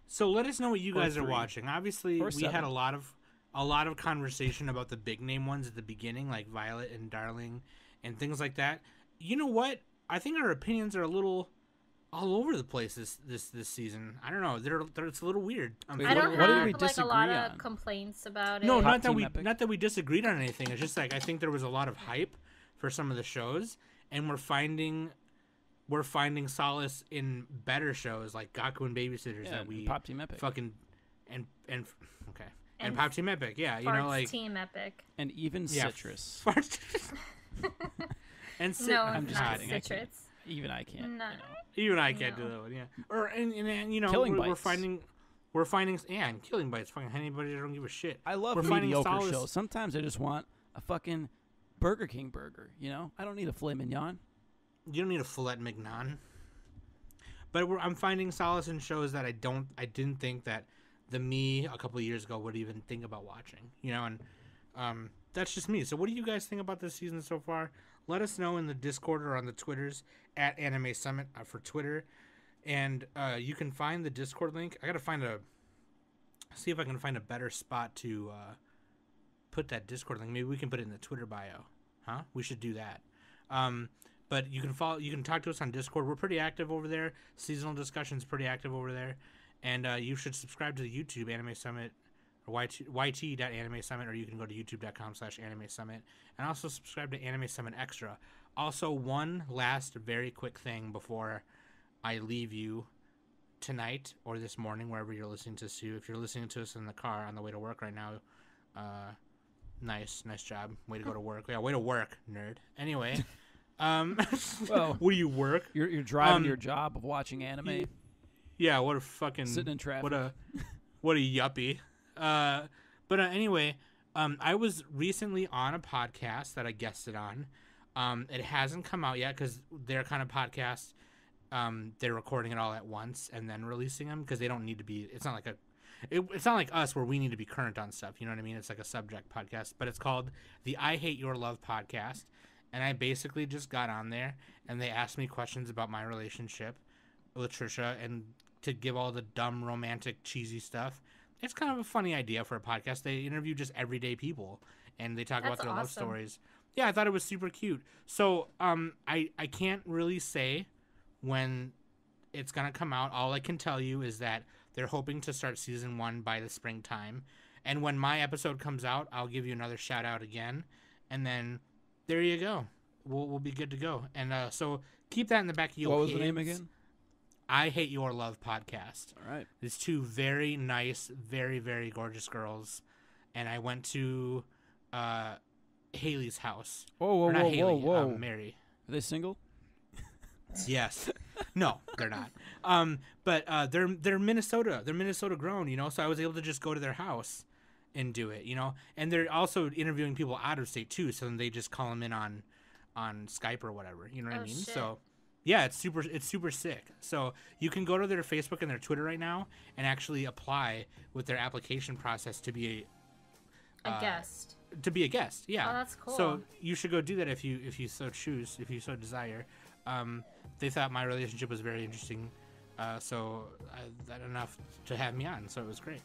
So let us know what you Or guys are 3. watching. Obviously, Or we 7. had a lot of conversation about the big name ones at the beginning, like Violet and Darling and things like that. You know what? I think our opinions are a little all over the place this season. I don't know. It's a little weird. Wait, I don't what did have we like a lot disagree of on? complaints about it. No, Hot not that Team we Epic? not that we disagreed on anything. It's just like I think there was a lot of hype for some of the shows, and we're finding solace in better shows like Gakuen Babysitters Yeah, that we Pop Team Epic. fucking and okay and And Pop Team Epic. Yeah, you know, Farts like Team Epic. And even yeah, Citrus. Farts. And No, I'm just not kidding, I can't. Citrus. Even I can't. No. Even I can't No. do that one, yeah. Or and you know, Killing we're Bites. finding yeah, and Killing Bites, fucking anybody that don't give a shit. I love We're finding mediocre solace- shows. Sometimes I just want a fucking Burger King burger, you know? I don't need a filet mignon. You don't need a filet mignon. But I'm finding solace in shows that I didn't think that the me a couple of years ago would even think about watching, you know, and that's just me. So what do you guys think about this season so far? Let us know in the Discord or on the Twitters at Anime Summit for Twitter. And you can find the Discord link. I got to see if I can find a better spot to put that Discord link. Maybe we can put it in the Twitter bio. Huh? We should do that. But you can talk to us on Discord. We're pretty active over there. Seasonal Discussion's pretty active over there. And you should subscribe to the YouTube Anime Summit or yt.anime summit, or you can go to youtube.com/anime summit, and also subscribe to Anime Summit Extra. Also, one last very quick thing before I leave you tonight or this morning, wherever you're listening to us. If you're listening to us in the car on the way to work right now, nice job. Way to go to work. Yeah, way to work, nerd. Anyway, Well, what do you work? You're driving your job of watching anime. Yeah, what a fucking Sitting in traffic. What a yuppie. But anyway, I was recently on a podcast that I guested on. It hasn't come out yet because their kind of podcast, they're recording it all at once and then releasing them because they don't need to be. It's not like it's not like us where we need to be current on stuff. You know what I mean? It's like a subject podcast, but it's called the I Hate Your Love podcast. And I basically just got on there and they asked me questions about my relationship with Trisha and to give all the dumb, romantic, cheesy stuff. It's kind of a funny idea for a podcast. They interview just everyday people and they talk about That's their love awesome. stories. Yeah, I thought it was super cute. So I can't really say when it's going to come out. All I can tell you is that they're hoping to start season 1 by the springtime. And when my episode comes out, I'll give you another shout out again. And then there you go. We'll be good to go. And so keep that in the back of your What heads. was the name again? I Hate Your Love podcast. All right. These two very nice, very, very gorgeous girls. And I went to Haley's house. Whoa, Or not whoa, Haley, whoa. Mary. Are they single? Yes. No, they're not. But they're Minnesota. They're Minnesota grown, you know, so I was able to just go to their house and do it, you know. And they're also interviewing people out of state too, so then they just call them in on Skype or whatever, you know what I Oh, mean? shit. So Yeah, it's super sick. So you can go to their Facebook and their Twitter right now and actually apply with their application process to be a guest. To be a guest, yeah. Oh, that's cool. So you should go do that if you so choose, if you so desire. They thought my relationship was very interesting, so that enough to have me on. So it was great.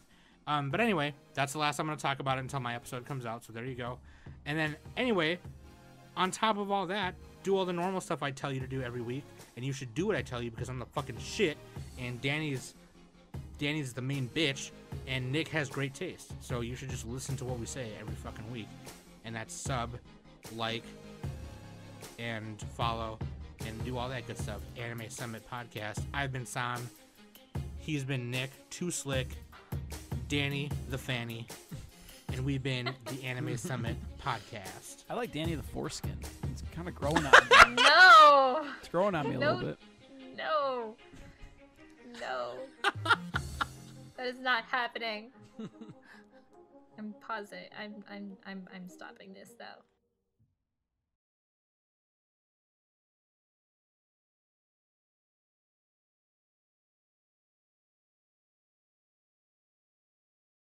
But anyway, that's the last I'm going to talk about it until my episode comes out. So there you go. And then anyway, on top of all that, do all the normal stuff I tell you to do every week, and you should do what I tell you because I'm the fucking shit, and Danny's the main bitch, and Nick has great taste. So you should just listen to what we say every fucking week, and that's sub, like, and follow, and do all that good stuff. Anime Summit Podcast. I've been Sam. He's been Nick, Too Slick, Danny the Fanny, and we've been the Anime Summit Podcast. I like Danny the foreskin. It's kind of growing on me. No. It's growing on me a little bit. No. That is not happening. I'm pausing. I'm stopping this though.